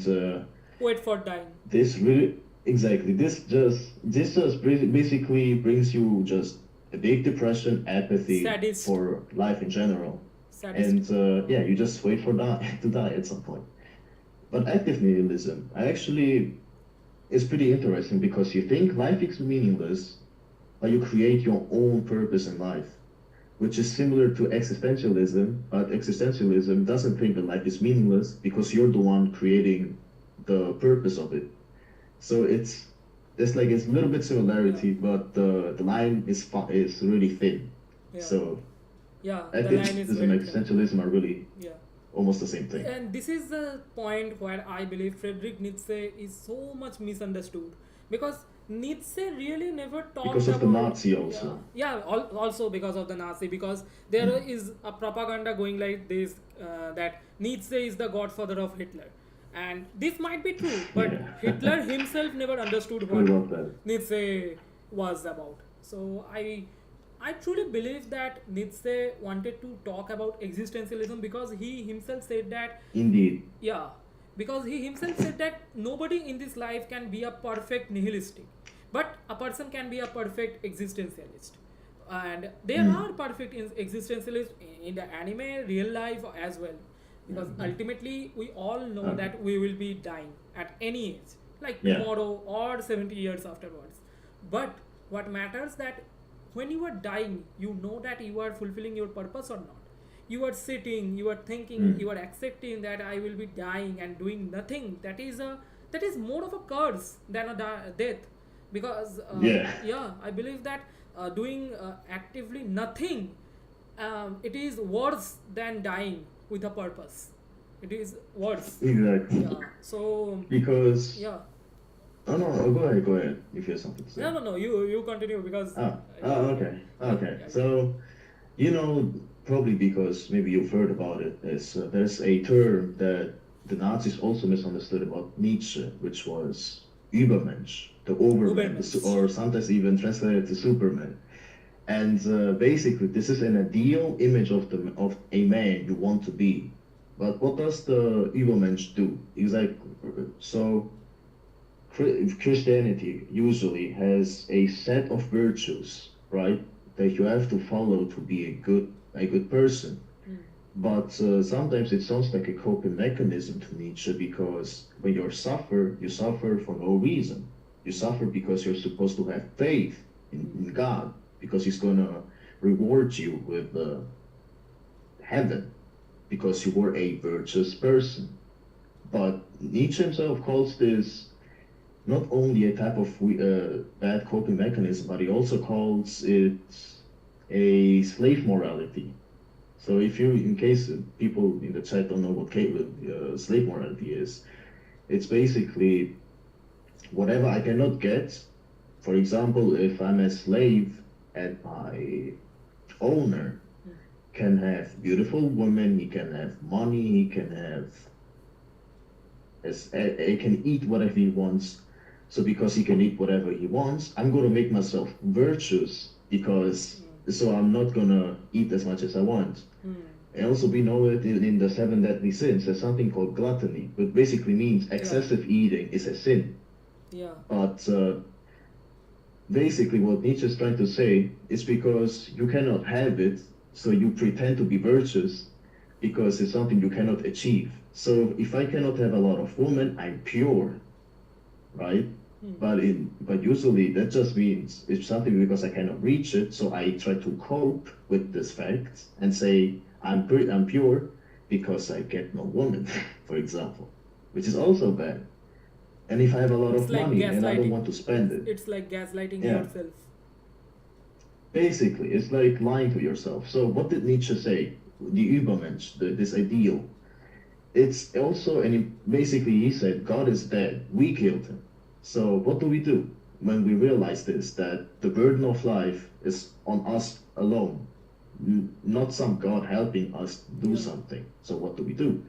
Wait for dying. this really exactly this just basically brings you just a big depression, apathy Sadist. for life in general, and Sadist. yeah, you just wait for die to die at some point. But active nihilism, I actually is pretty interesting because you think life is meaningless, but you create your own purpose in life, which is similar to existentialism. But existentialism doesn't think that life is meaningless because you're the one creating the purpose of it. So it's like it's a little bit similarity, but the line is really thin. Yeah. So Yeah, the line is activism and very thin. existentialism are really Yeah. almost the same thing. And this is the point where I believe Friedrich Nietzsche is so much misunderstood because Nietzsche really never talked Because of the about Nazi also. also because of the Nazi, because there is a propaganda going like this that Nietzsche is the godfather of Hitler, and this might be true, but Yeah. Hitler himself never understood I what love that. Nietzsche was about. So I truly believe that Nietzsche wanted to talk about existentialism because he himself said that Indeed. yeah, because he himself said that nobody in this life can be a perfect nihilistic, but a person can be a perfect existentialist. And there are perfect existentialists in the anime, real life as well. Because ultimately, we all know that we will be dying at any age, like Yeah. tomorrow or 70 years afterwards. But what matters that when you are dying, you know that you are fulfilling your purpose or not. You are sitting, you are thinking, you are accepting that I will be dying and doing nothing. That is more of a curse than a death, because Yeah. yeah, I believe that doing actively nothing, it is worse than dying with a purpose. It is worse. Exactly. Yeah. So Because yeah. oh no, go ahead, go ahead. If you have something to say. No. You continue because. Okay. Okay. Yeah. So, you know, probably because maybe you've heard about it, is there's a term that the Nazis also misunderstood about Nietzsche, which was Übermensch, the Overman, Übermensch. or sometimes even translated to Superman. And basically, this is an ideal image of a man you want to be. But what does the Übermensch do? Exactly. So Christianity usually has a set of virtues, right, that you have to follow to be a good person. But sometimes it sounds like a coping mechanism to Nietzsche because when you suffer for no reason. You suffer because you're supposed to have faith in God, because He's gonna reward you with heaven because you were a virtuous person. But Nietzsche himself calls this not only a type of bad coping mechanism, but he also calls it a slave morality. So in case people in the chat don't know what slave morality is, it's basically whatever I cannot get. For example, if I'm a slave and my owner can have beautiful women, he can have money, he can eat whatever he wants. So because he can eat whatever he wants, I'm gonna make myself virtuous so I'm not gonna eat as much as I want. And also we know it in the 7 deadly sins, there's something called gluttony, which basically means excessive eating is a sin. Yeah. But basically what Nietzsche is trying to say is because you cannot have it, so you pretend to be virtuous because it's something you cannot achieve. So if I cannot have a lot of women, I'm pure, right? But usually that just means it's something because I cannot reach it, so I try to cope with this fact and say I'm pure because I get no woman, for example, which is also bad. And if I have a lot It's of like money and I don't gaslighting. want to spend it, It's like gaslighting Yeah. yourself. basically it's like lying to yourself. So what did Nietzsche say? The Übermensch, this ideal. it's also, and basically he said, God is dead. We killed him. So what do we do when we realize this, that the burden of life is on us alone, not some God helping us do Yeah. something? So what do?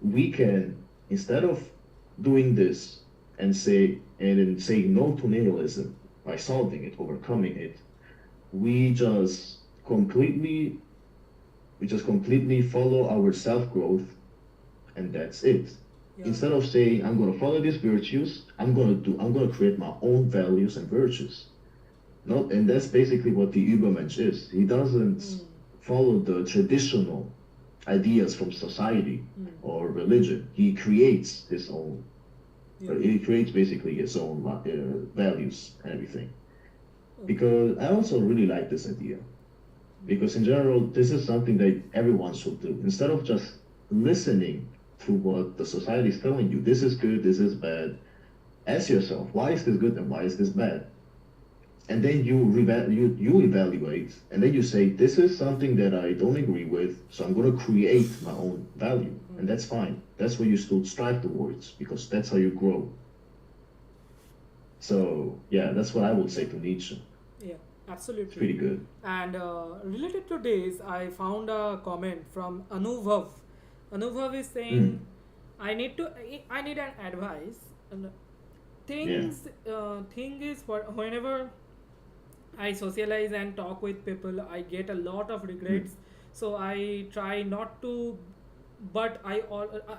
We can, instead of doing this and then saying no to nihilism by solving it, overcoming it, we just completely we just completely follow our self growth, and that's it. Yeah. Instead of saying I'm gonna follow these virtues, I'm gonna create my own values and virtues. Not and that's basically what the Übermensch is. He doesn't Mm. follow the traditional ideas from society Mm. or religion. He creates his own. Yeah. He creates basically his own values and everything. Okay. Because I also really like this idea. Because in general, this is something that everyone should do. Instead of just listening to what the society is telling you, this is good, this is bad, ask yourself, why is this good and why is this bad? And then you evaluate, and then you say, this is something that I don't agree with, so I'm going to create my own value. And that's fine. That's what you should strive towards, because that's how you grow. So, yeah, that's what I would say to Nietzsche. Yeah, It's absolutely. pretty good. And related to this, I found a comment from Anubhav. Anubhav is saying, Mm, I need an advice. And yeah. thing is, for whenever I socialize and talk with people, I get a lot of Mm, regrets. So I try not to, but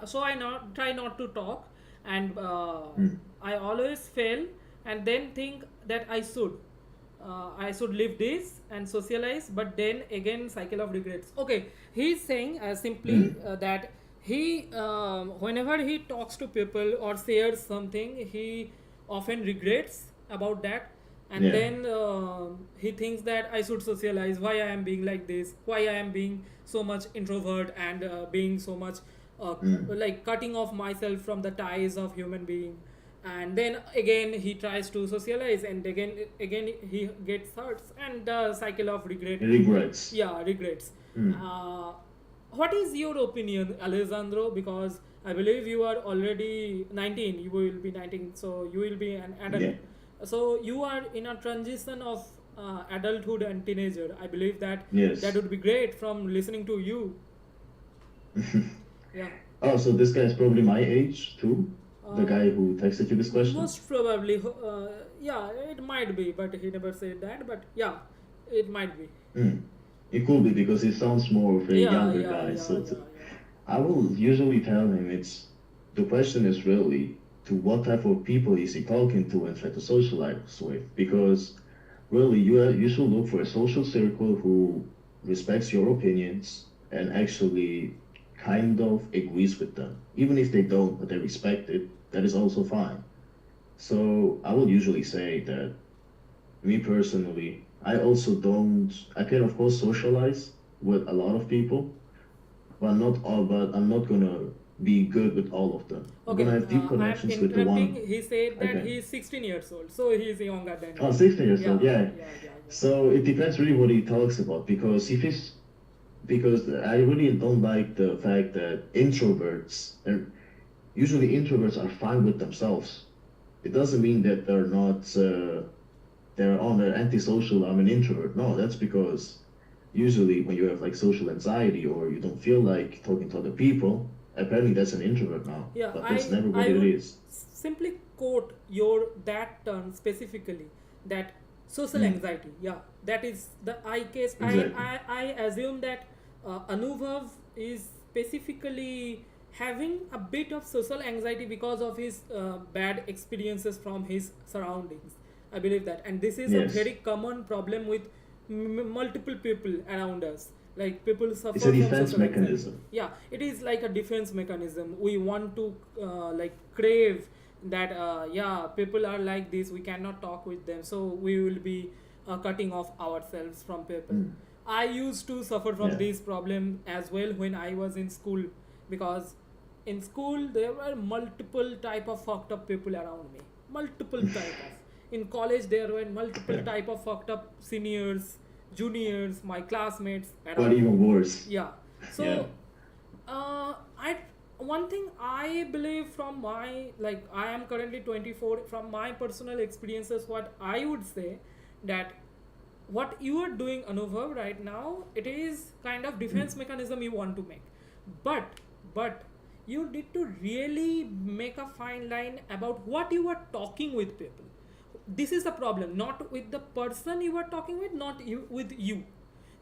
so I not try not to talk, and mm, I always fail, and then think that I should live this and socialize, but then again cycle of regrets. Okay, he's saying simply mm, that he whenever he talks to people or shares something, he often regrets about that, and yeah. then he thinks that I should socialize. Why I am being like this? Why I am being so much introvert and being so much Mm, like cutting off myself from the ties of human being, and then again he tries to socialize, and again he gets hurt, and the cycle of regret. regrets. Yeah, regrets. Mm, uh, what is your opinion, Alessandro? Because I believe you are already 19, you will be 19, so you will be an adult, yeah. so you are in a transition of adulthood and teenager. I believe that that Yes. would be great from listening to you. Yeah. Oh, so this guy is probably my age too? The uh, guy who texted you this question? Most probably, yeah, it might be, but he never said that. But yeah, it might be. Mm. It could be because he sounds more of a Yeah, younger yeah, guy. yeah, So yeah, yeah. I will usually tell him the question is really to what type of people is he talking to and try to socialize with. Because really you should look for a social circle who respects your opinions and actually kind of agrees with them. Even if they don't, but they respect it, that is also fine. So I would usually say that me personally, I also don't. I can of course socialize with a lot of people, but not all. But I'm not gonna be good with all of them. I'm gonna Okay, have deep I am connections with the interrupting. one He said I that can. he is 16 years old, so he is younger than Oh, you. 16 years old, Yeah, yeah. yeah, yeah, yeah. So it depends really what he talks about, because if he's because I really don't like the fact that introverts and usually introverts are fine with themselves. It doesn't mean that they're on an antisocial. I'm an introvert. No, that's because usually when you have like social anxiety or you don't feel like talking to other people, apparently that's an introvert now. Yeah, But that's I never what I it would is. simply quote your that term specifically, that social Mm, anxiety. Yeah, that is the I case. exactly. I assume that Anubhav is specifically having a bit of social anxiety because of his bad experiences from his surroundings. I believe that, and this is a Yes. very common problem with multiple people around us. Like people It's a suffer from defense social anxiety. mechanism. Yeah, it is like a defense mechanism. We want to like crave that yeah, people are like this, we cannot talk with them, so we will be cutting off ourselves from people. Mm, I used to suffer from yeah. this problem as well when I was in school, because in school there were multiple type of fucked up people around me, multiple type of. In college there were multiple Yeah. type of fucked up seniors, juniors, my classmates But around me. even worse. Yeah. Yeah. So I one thing I believe from my, like, I am currently 24, from my personal experiences, what I would say, that what you are doing, Anubhav, right now, it is kind of defense mechanism you want to make. But you need to really make a fine line about what you are talking with people. This is the problem, not with the person you are talking with, not you with you.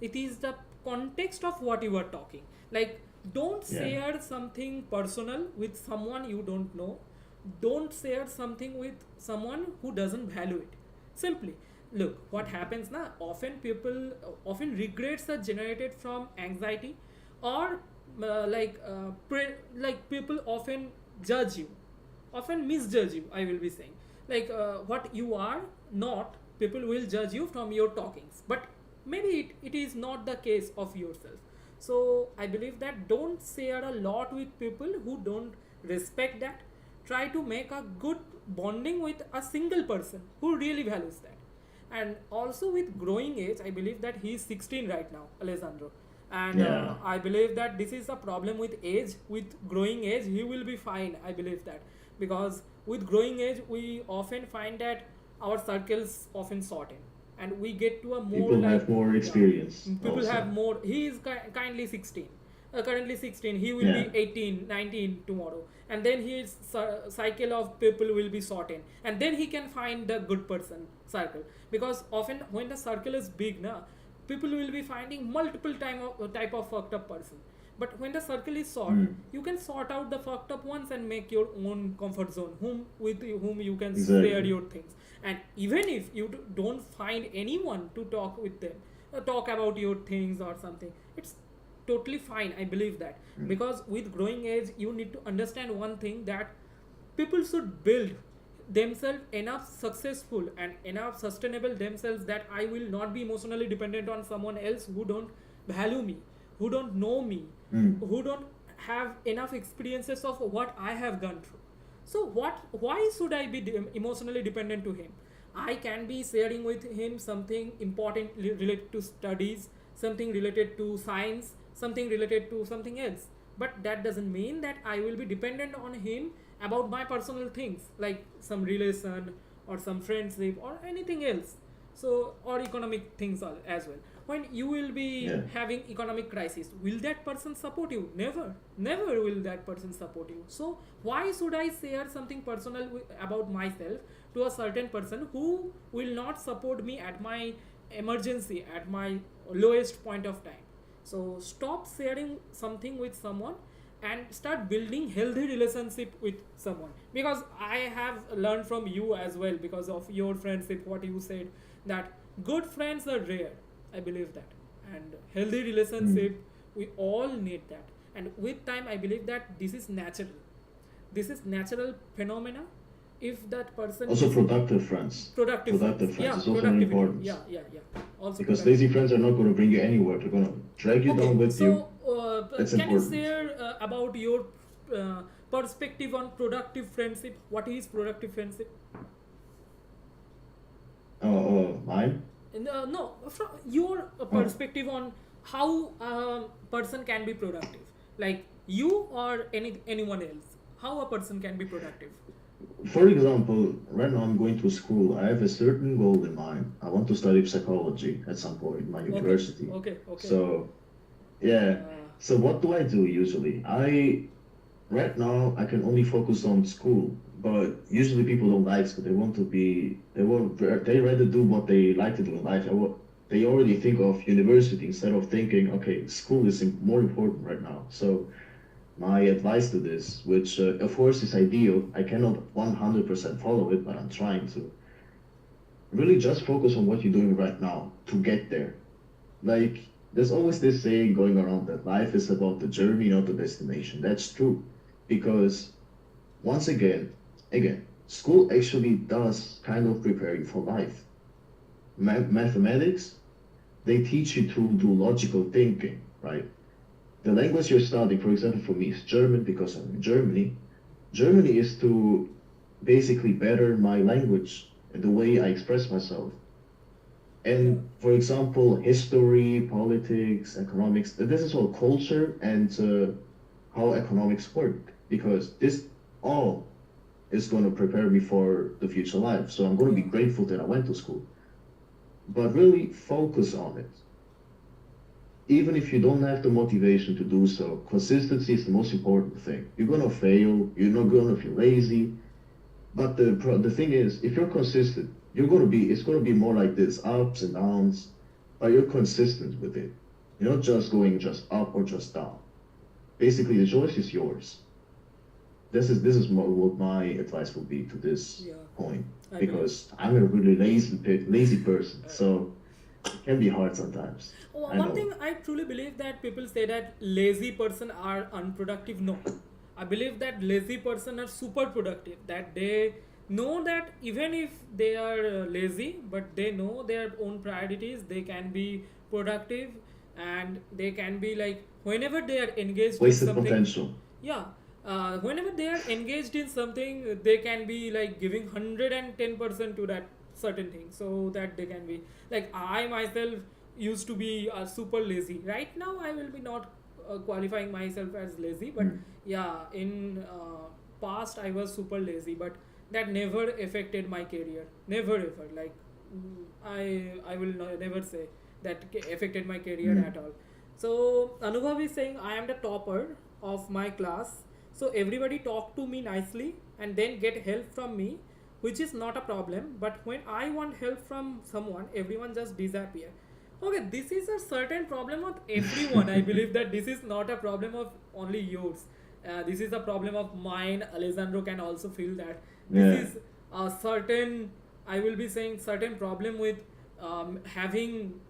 It is the context of what you are talking. Like, don't Yeah. share something personal with someone you don't know. Don't share something with someone who doesn't value it. Simply, look what happens now. Often people, often regrets are generated from anxiety, or like people often judge you, often misjudge you, I will be saying. Like, what you are not, people will judge you from your talkings, but maybe it is not the case of yourself. So I believe that don't share a lot with people who don't respect that. Try to make a good bonding with a single person who really values that. And also with growing age, I believe that he is 16 right now, Alessandro. And Yeah. I believe that this is a problem with age. With growing age, he will be fine, I believe that. Because with growing age, we often find that our circles often shorten, and we get to a more People like, have more yeah, experience people have also. more. He is kindly 16, currently 16, he will Yeah. be 18, 19 tomorrow, and then his cycle of people will be shortened, and then he can find the good person circle. Because often when the circle is big now, people will be finding multiple type of fucked up person. But when the circle is short, Mm. you can sort out the fucked up ones and make your own comfort zone, whom you can share Exactly. your things. And even if you don't find anyone to talk with them, talk about your things or something, it's totally fine, I believe that. Mm. Because with growing age, you need to understand one thing, that people should build themselves enough successful and enough sustainable themselves, that I will not be emotionally dependent on someone else who don't value me, who don't know me, Mm. who don't have enough experiences of what I have gone through. So why should I be emotionally dependent to him? I can be sharing with him something important related to studies, something related to science, something related to something else. But that doesn't mean that I will be dependent on him about my personal things, like some relation or some friendship or anything else. So, or economic things as well. When you will be Yeah. having economic crisis, will that person support you? Never will that person support you. So why should I share something personal about myself to a certain person who will not support me at my emergency, at my lowest point of time? So stop sharing something with someone and start building healthy relationship with someone. Because I have learned from you as well, because of your friendship, what you said, that good friends are rare, I believe that. And healthy Mm. relationship, we all need that. And with time, I believe that this is natural. This is natural phenomena. If that person Also, is productive friends. productive friends, Productive friends yeah, is also very productivity, important. yeah, also Because lazy productivity. friends are not going to bring you anywhere. They're going to drag you Okay, down with you. so That's can you important. share about your perspective on productive friendship? What is productive friendship? Mine? No, from your Oh. perspective on how a person can be productive, like you or anyone else, how a person can be productive. For example, right now I'm going to school. I have a certain goal in mind. I want to study psychology at some point in my Okay, university. okay. So, yeah. Uh, So what do I do usually? Right now I can only focus on school, but usually people don't like school. They want to be, they rather do what they like to do in life. They already think of university instead of thinking, okay, school is more important right now. So my advice to this, which of course is ideal, I cannot 100% follow it, but I'm trying to really just focus on what you're doing right now to get there. Like, there's always this saying going around that life is about the journey, not the destination. That's true. Because once again, school actually does kind of prepare you for life. Mathematics, they teach you to do logical thinking, right? The language you're studying, for example, for me is German because I'm in Germany. Germany is to basically better my language and the way I express myself. yeah, And for example, history, politics, economics, this is all culture and how economics work, because this all is going to prepare me for the future life. So I'm going to be Yeah. grateful that I went to school, but really focus on it. Even if you don't have the motivation to do so, consistency is the most important thing. You're going to fail, you're not going to feel lazy, but the thing is, if you're consistent, it's going to be more like this, ups and downs, but you're consistent with it. You're not just going just up or just down. Basically, the choice is yours. This is what my advice would be to this Yeah. point, I believe. because I'm a really lazy person, so it can be hard sometimes. I One know. thing I truly believe that people say that lazy person are unproductive. No, I believe that lazy person are super productive. That they know that even if they are lazy, but they know their own priorities, they can be productive, and they can be like whenever they are engaged in Wasted something. potential. Yeah, whenever they are engaged in something, they can be like giving 110% to that certain thing, so that they can be like, I myself used to be super lazy. Right now I will be not qualifying myself as lazy, but Mm. yeah, in past I was super lazy, but that never affected my career, never ever. Like, I will never say that affected my career Mm. at all. So Anubhav is saying I am the topper of my class, so everybody talk to me nicely and then get help from me, which is not a problem. But when I want help from someone, everyone just disappear. Okay, this is a certain problem of everyone. I believe that this is not a problem of only yours. This is a problem of mine. Alessandro can also feel that this Yeah. is a certain, I will be saying, certain problem with having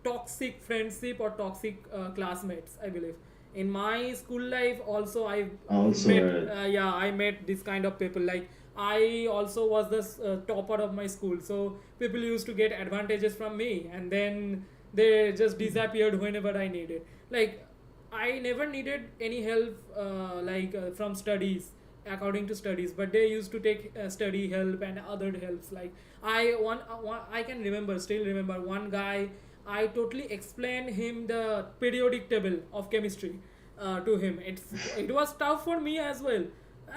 toxic friendship or toxic classmates. I believe in my school life also I I also met heard. yeah, I met this kind of people. Like, I also was the topper of my school, so people used to get advantages from me, and then they just disappeared whenever I needed. Like, I never needed any help from studies, according to studies, but they used to take study help and other helps. Like, I can remember, still remember one guy. I totally explained him the periodic table of chemistry to him. It was tough for me as well,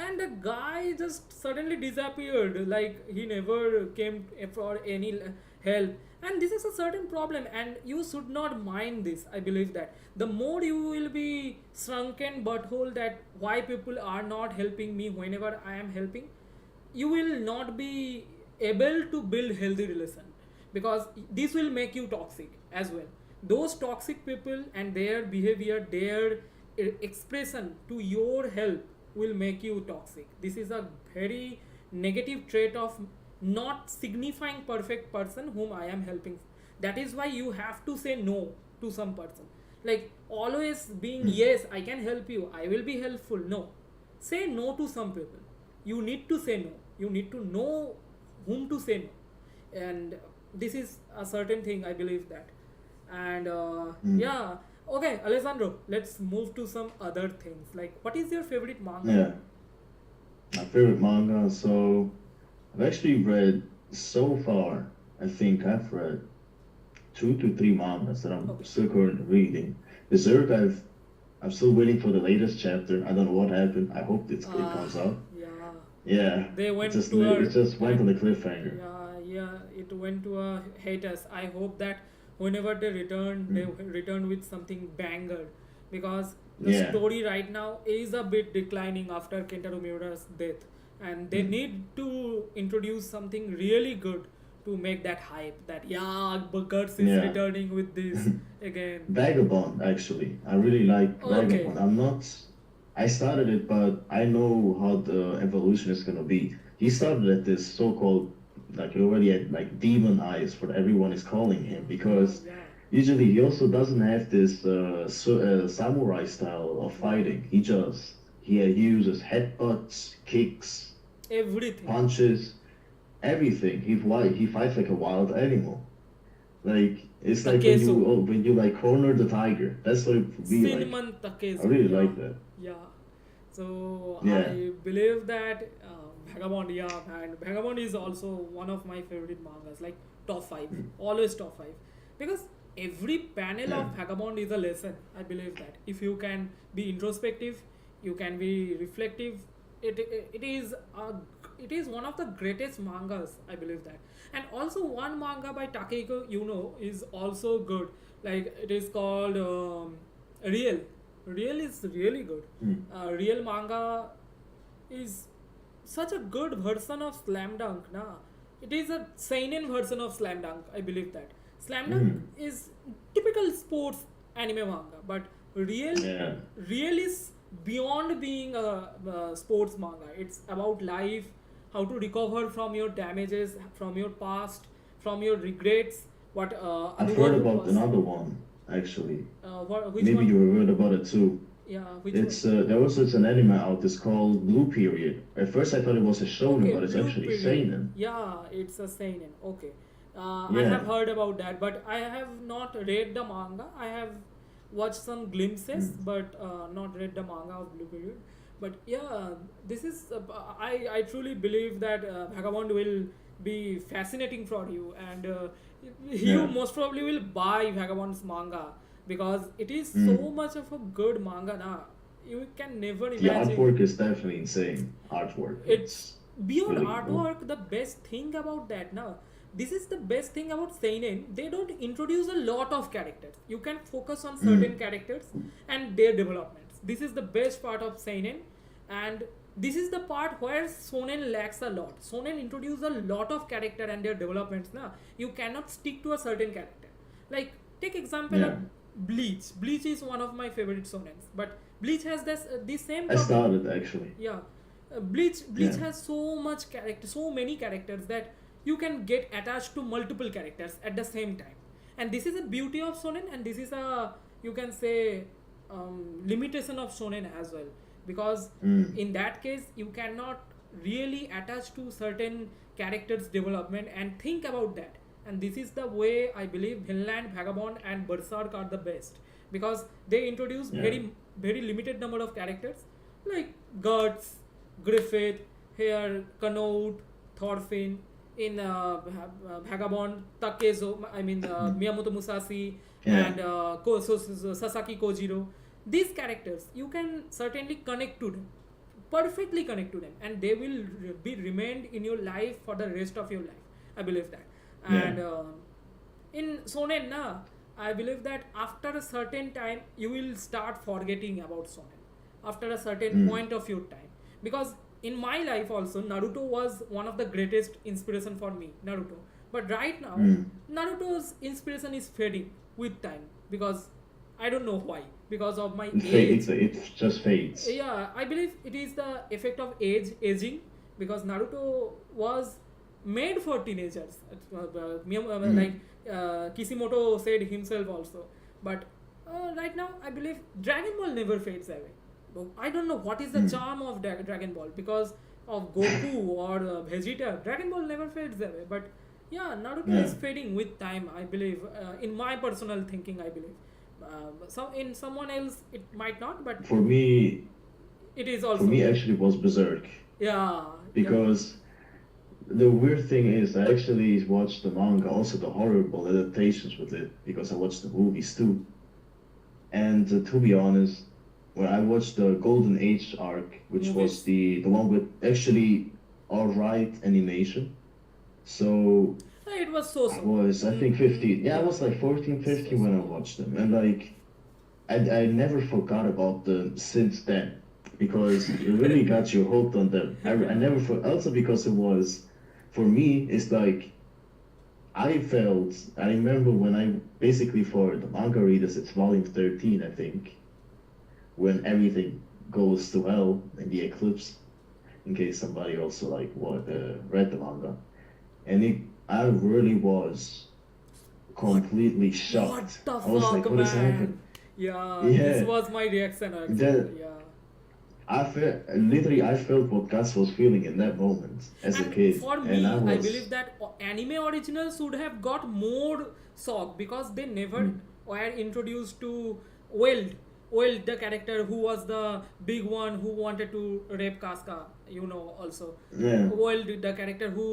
and the guy just suddenly disappeared. Like, he never came for any help. And this is a certain problem, and you should not mind this. I believe that the more you will be shrunken butthole that why people are not helping me whenever I am helping, you will not be able to build healthy relation, because this will make you toxic as well. Those toxic people and their behavior, their expression to your help will make you toxic. This is a very negative trait of not signifying perfect person whom I am helping. That is why you have to say no to some person. Like, always being Mm. yes, I can help you, I will be helpful. No, say no to some people. You need to say no. You need to know whom to say no. And this is a certain thing, I believe that. And Mm. yeah. Okay, Alessandro, let's move to some other things. Like, what is your favorite manga? Yeah. My favorite manga. So I've actually read so far. I think I've read 2 to 3 mangas that I'm Okay. still currently reading. Berserk, I'm still waiting for the latest chapter. I don't know what happened. I hope it uh, comes out. yeah, Yeah, they it went just to it a just went I, on a cliffhanger. yeah, it went to a haters. I hope that whenever they Mm. return with something banger, because the Yeah. story right now is a bit declining after Kentaro Miura's death, and they Mm. need to introduce something really good to make that hype. That, yeah, Guts is Yeah. returning with this again. Vagabond, actually. I really like Okay. Vagabond. I started it, but I know how the evolution is gonna be. He started at this so-called, like he already had like demon eyes, what everyone is calling him, because Yeah, usually he also doesn't have this samurai style of yeah, fighting. He uses headbutts, kicks, everything. punches, everything. He fights like a wild animal. Like it's like Takesu. when you like corner the tiger. That's what it would be like. Cinnamon I Takesu, really yeah, like that. yeah. So Yeah. I believe that Vagabond, yeah, and Vagabond is also one of my favorite mangas, like top five, Mm. always top five, because every panel Yeah. of Vagabond is a lesson. I believe that if you can be introspective, You can be reflective. It is it is one of the greatest mangas, I believe that. And also one manga by Takehiko is also good. Like it is called Real. Real is really good. Mm. Real manga is such a good version of Slam Dunk. Na, it is a seinen version of Slam Dunk. I believe that Slam Dunk Mm. is typical sports anime manga, but real Yeah. real is beyond being a sports manga. It's about life, how to recover from your damages, from your past, from your regrets. What I've heard Anubhav about was. another one, actually. Which Maybe one? you heard about it too. Yeah, which one? It's there was such an anime out. It's called Blue Period. At first, I thought it was a shonen, Okay, but it's Blue actually Period. seinen. Yeah, it's a seinen. Okay, I Yeah. have heard about that, but I have not read the manga. I have watched some glimpses, Mm. but not read the manga of Blue Period. But yeah, this is I truly believe that Vagabond will be fascinating for you, and you Yeah. most probably will buy Vagabond's manga because it is so Mm. much of a good manga. Na, you can never The imagine. artwork is definitely insane. Artwork, It's it's beyond really cool. artwork. The best thing about that now, this is the best thing about seinen. They don't introduce a lot of characters. You can focus on certain Mm. characters and their developments. This is the best part of seinen, and this is the part where shonen lacks a lot. Shonen introduce a lot of character and their developments. Now you cannot stick to a certain character. Like take example of Yeah. Bleach. Bleach is one of my favorite shonens, but Bleach has this same I problem. started actually. Yeah, Bleach Yeah. has so much character, so many characters that you can get attached to multiple characters at the same time, and this is a beauty of shonen, and this is a, you can say, limitation of shonen as well, because Mm. in that case you cannot really attach to certain characters development and think about that. And this is the way I believe Vinland Vagabond and Berserk are the best, because they introduce Yeah. very limited number of characters like Guts, Griffith, here Canute, Thorfinn, in Vagabond, Takezo, I mean Miyamoto Musashi, Yeah. and Sasaki Kojiro. These characters, you can certainly connect to them, perfectly connect to them, and they will be remained in your life for the rest of your life. I believe that. Yeah. And in Sonen, na, I believe that after a certain time, you will start forgetting about Sonen. After a certain Mm. point of your time. Because in my life also, Naruto was one of the greatest inspiration for me, Naruto. But right now, Mm. Naruto's inspiration is fading with time. Because I don't know why. Because of my It age. fades. It just fades. Yeah, I believe it is the effect of aging, because Naruto was made for teenagers. Mm. Like Kishimoto said himself also. But right now, I believe Dragon Ball never fades away. I don't know what is the Mm. charm of Dragon Ball, because of Goku or Vegeta. Dragon Ball never fades away. But yeah, Naruto Yeah. is fading with time, I believe. In my personal thinking, I believe. In someone else, it might not, but For me, it is for also me good. actually it was Berserk Yeah, because the weird thing is I actually watched the manga, also the horrible adaptations with it because I watched the movies too. And to be honest, when I watched the Golden Age arc, which was Movies. the one with actually alright animation, so It was so I so. was I think 15. Yeah, I was like 14, 15 when I watched them, and like I never forgot about them since then because it really got you hooked on them. I never also because it was for me it's like I remember when I basically for the manga readers it's volume 13 I think when everything goes to hell in the eclipse in case somebody also like read the manga and I really was completely What shocked. the I was like, fuck, what is man? happening? Yeah, Yeah. this was my reaction actually. Then Yeah. I felt literally I felt what Gus was feeling in that moment as a And kid, for and me, I I was believe that anime originals should have got more shock because they never Mm. were introduced to Weld. Weld, the character who was the big one who wanted to rape Casca, also. yeah. Weld, the character who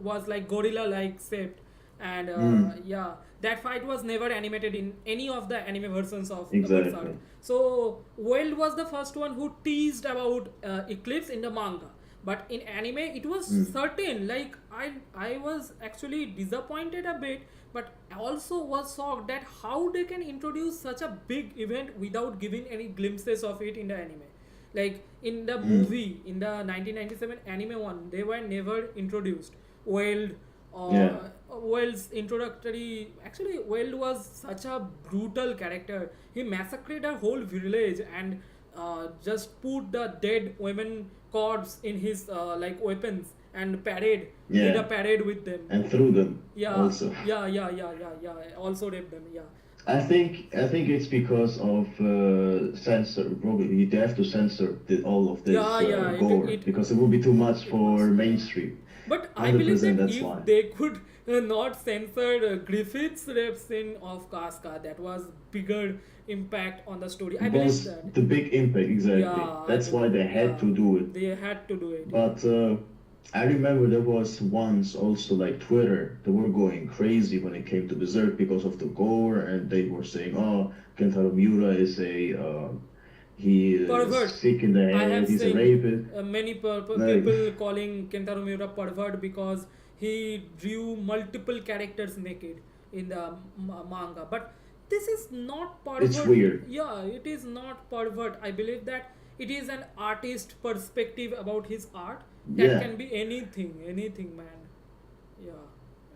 was like gorilla like shaped. And Mm. yeah, that fight was never animated in any of the anime versions of Exactly. Berserk. So Weld was the first one who teased about Eclipse in the manga, but in anime it was certain. Like I was actually disappointed a bit, but also was shocked that how they can introduce such a big event without giving any glimpses of it in the anime. Like in the movie, in the 1997 anime one, they were never introduced. Weld or Yeah. Weld's introductory. Actually, Weld was such a brutal character. He massacred a whole village and just put the dead women corpse in his like weapons and parade. Did a Yeah. parade with them. And through them Yeah, also. yeah. Also raped them. Yeah. I think it's because of censor. Probably they have to censor all of this Yeah. gore because it would be too much for mainstream. But I Hundred believe percent. that That's if why. they could not censor Griffith's rap scene of Casca, that was bigger impact on the story. I believe Was that. the big impact exactly? Yeah, That's why they had to do it. They had to do it. But I remember there was once also like Twitter, they were going crazy when it came to Berserk because of the gore, and they were saying, "Oh, Kentaro Miura is he is Pervert. sick in the I head. have He's a seen rapist." many Like, people calling Kentaro Miura pervert because he drew multiple characters naked in the manga. But this is not pervert. it's weird. Yeah, it is not pervert. I believe that it is an artist perspective about his art. That Yeah. can be anything, man. Yeah,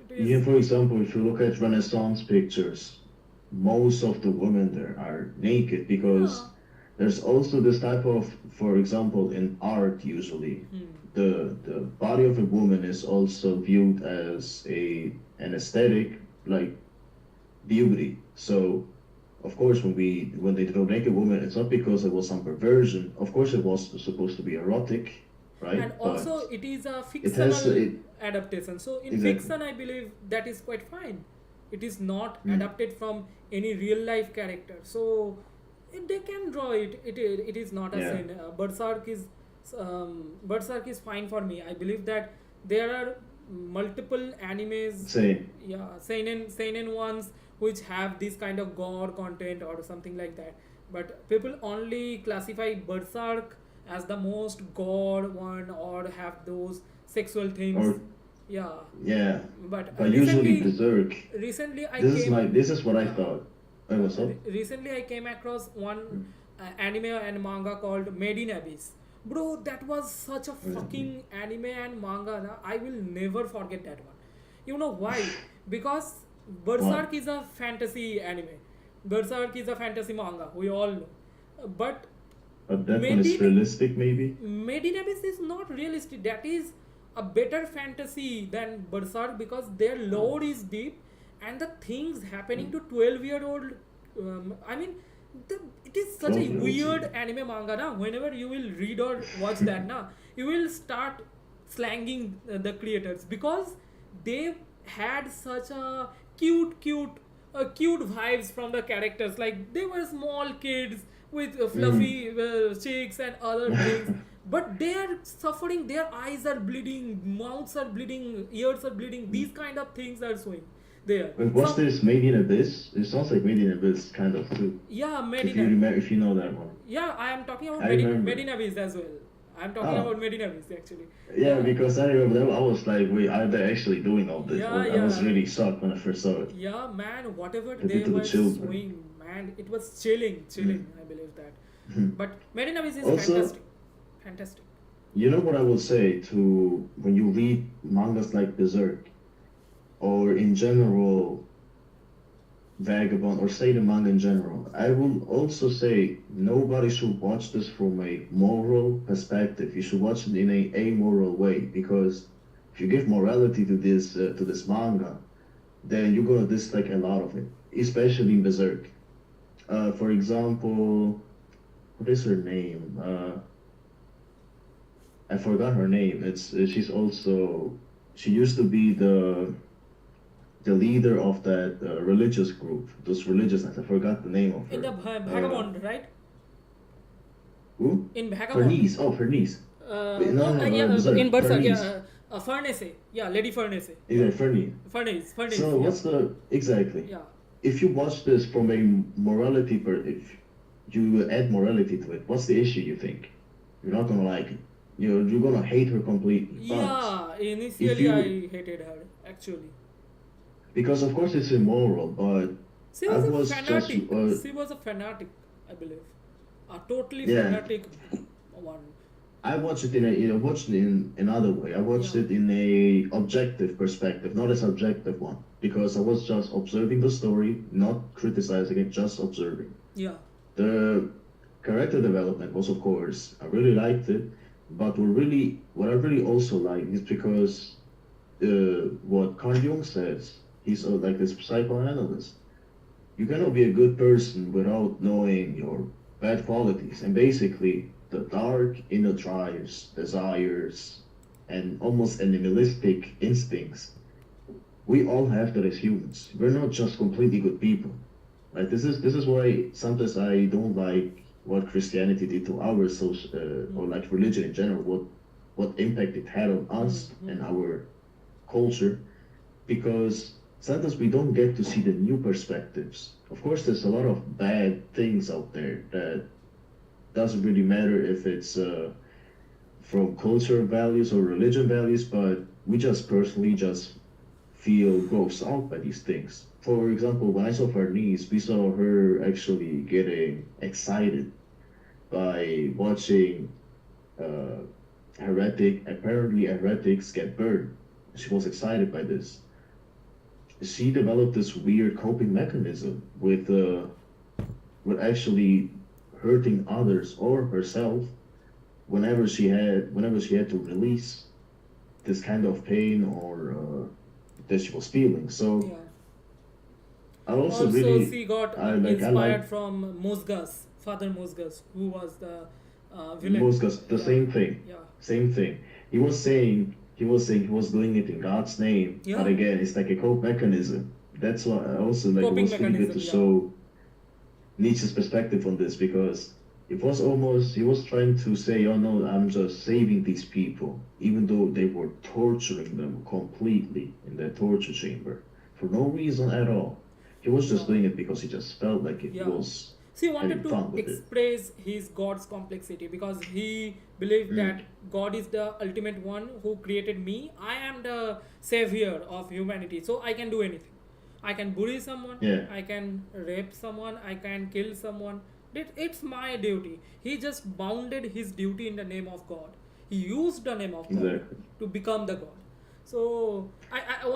it Even is. for example, if you look at Renaissance pictures, most of the women there are naked because Yeah. there's also this type of, for example, in art usually, the body of a woman is also viewed as an aesthetic like beauty. So of course when they draw naked woman, it's not because it was some perversion. Of course it was supposed to be erotic, right? And also it is a it has fictional it adaptation, so in exactly. fiction I believe that is quite fine. It is not adapted from any real life character, so they can draw it. It is not a Yeah. sin. Berserk is fine for me. I believe that there are multiple animes, Same. yeah, seinen ones which have this kind of gore content or something like that, but people only classify Berserk as the most gore one or have those sexual themes. Or Yeah, yeah. but But usually recently Berserk. recently I This is came this is what I yeah. thought. Oh, what's up? Recently I came across one anime and manga called Made in Abyss. Bro, that was such a fucking anime and manga. Na? I will never forget that one. You know why? Because Berserk is a fantasy anime. Berserk is a fantasy manga. We all know. But But that one Made is in realistic, maybe. Made in Abyss is not realistic. That is a better fantasy than Berserk because their lore is deep and the things happening to 12-year-old. I mean, it is such a 12-year-olds, weird yeah. anime manga. Na? Whenever you will read or watch that, na, you will start slanging the creators because they had such a cute vibes from the characters. Like they were small kids with fluffy cheeks and other things, but they are suffering. Their eyes are bleeding, mouths are bleeding, ears are bleeding. These kind of things are showing there. Wait, what's Some, this Made in Abyss? It sounds like Made in Abyss, kind of too. yeah, Made If in you Abyss. remember, if you know that one. Yeah, I am talking about I remember. Made in Abyss as well. I'm talking Oh. about Made in Abyss actually. Yeah, because I remember that. I was like, wait, are they actually doing all this? Yeah, I was yeah. really shocked when I first saw it. Yeah, man, whatever They they did to the were children. showing, man, it was chilling. I believe that. But Made in Abyss is Also- fantastic. You know what I will say to when you read mangas like Berserk, or in general, Vagabond, or say the manga in general, I will also say nobody should watch this from a moral perspective. You should watch it in a amoral way because if you give morality to this manga, then you're gonna dislike a lot of it, especially in Berserk. For example, what is her name? I forgot her name. She used to be the leader of that religious group. Those religious I forgot the name of her. In the Vagabond, right? Who? In Vagabond. Her niece. Oh, her niece. Wait, no, yeah, Berserk. in Berserk, Her niece. yeah. Furnace. Yeah, Lady Furnace. Yeah. Either funny. Furnace. So Yeah. what's the exactly? Yeah. If you watch this from a morality if you add morality to it, what's the issue you think? You're not gonna like it. You're gonna hate her completely. But Yeah. if Initially, I you hated her actually. because of course it's immoral, but She I was a was just fanatic. She was a fanatic, I believe. A totally yeah. fanatic one. I watched it watched it in another way. I watched Yeah. it in a objective perspective, not a subjective one, because I was just observing the story, not criticizing it, just observing. Yeah. The character development was, of course, I really liked it, but what I really also like is because what Carl Jung says, he's like this psychoanalyst. You cannot be a good person without knowing your bad qualities, and basically the dark inner drives, desires, and almost animalistic instincts. We all have that as humans. We're not just completely good people. Like this is why sometimes I don't like what Christianity did to our social or Mm. like religion in general. What impact it had on us and Mm-hmm. our culture, because sometimes we don't get to see the new perspectives. Of course, there's a lot of bad things out there that doesn't really matter if it's from cultural values or religion values, but we just personally just feel grossed out by these things. For example, when I saw her niece, we saw her actually getting excited by watching uh, apparently heretics get burned. She was excited by this. She developed this weird coping mechanism with actually hurting others or herself whenever she had to release this kind of pain or that she was feeling. So Yeah. I also Also, really she got I like inspired from Musgas, Father Musgas, who was the villain. Moscas the Yeah. same thing, Yeah. same thing. He was saying he was doing it in God's name, but Yeah. again, it's like a cope mechanism. That's why I also like it Coping was really good to mechanism. Yeah. show Nietzsche's perspective on this because it was almost he was trying to say, oh no, I'm just saving these people, even though they were torturing them completely in their torture chamber for no reason at all. He was just Yeah. doing it because he just felt like it Yeah. was He having wanted to fun with it. express his God's complexity because he believed that Mm. God is the ultimate one who created me. I am the savior of humanity, so I can do anything. I can bully someone, Yeah, I can rape someone, I can kill someone. It's my duty. He just bounded his duty in the name of God. He used the name of God exactly. to become the God. So,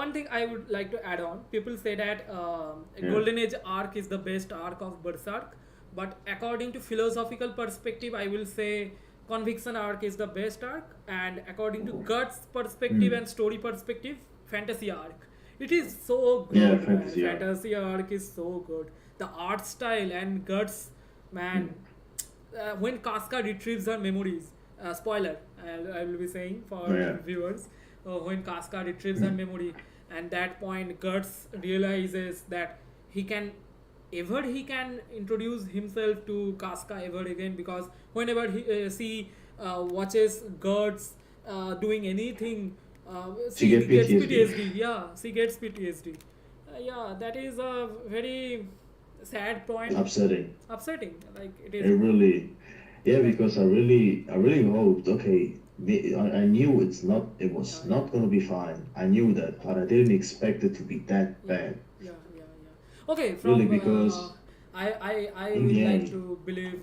one thing I would like to add on. People say that Yeah, Golden Age arc is the best arc of Berserk, but according to philosophical perspective, I will say Conviction arc is the best arc, and according to Guts perspective mm. and story perspective, Fantasy arc. It is so Yeah, good, man. fantasy art. Fantasy arc is so good. The art style and Guts, man. Mm. When Casca retrieves her memories, spoiler, I will be saying for Oh, yeah. viewers, when Casca retrieves her Mm. memory, and that point Guts realizes that he can he can introduce himself to Casca ever again because whenever she watches Guts doing anything, She she get gets PTSD. PTSD. Yeah, she gets PTSD. Yeah, that is a very sad point, Upsetting. upsetting. Like it It is. really, yeah, Like because I really hoped, okay, I knew it was yeah. not gonna be fine. I knew that, but I didn't expect it to be that Yeah, bad. yeah. Okay, Really, from because I in would the like end, to believe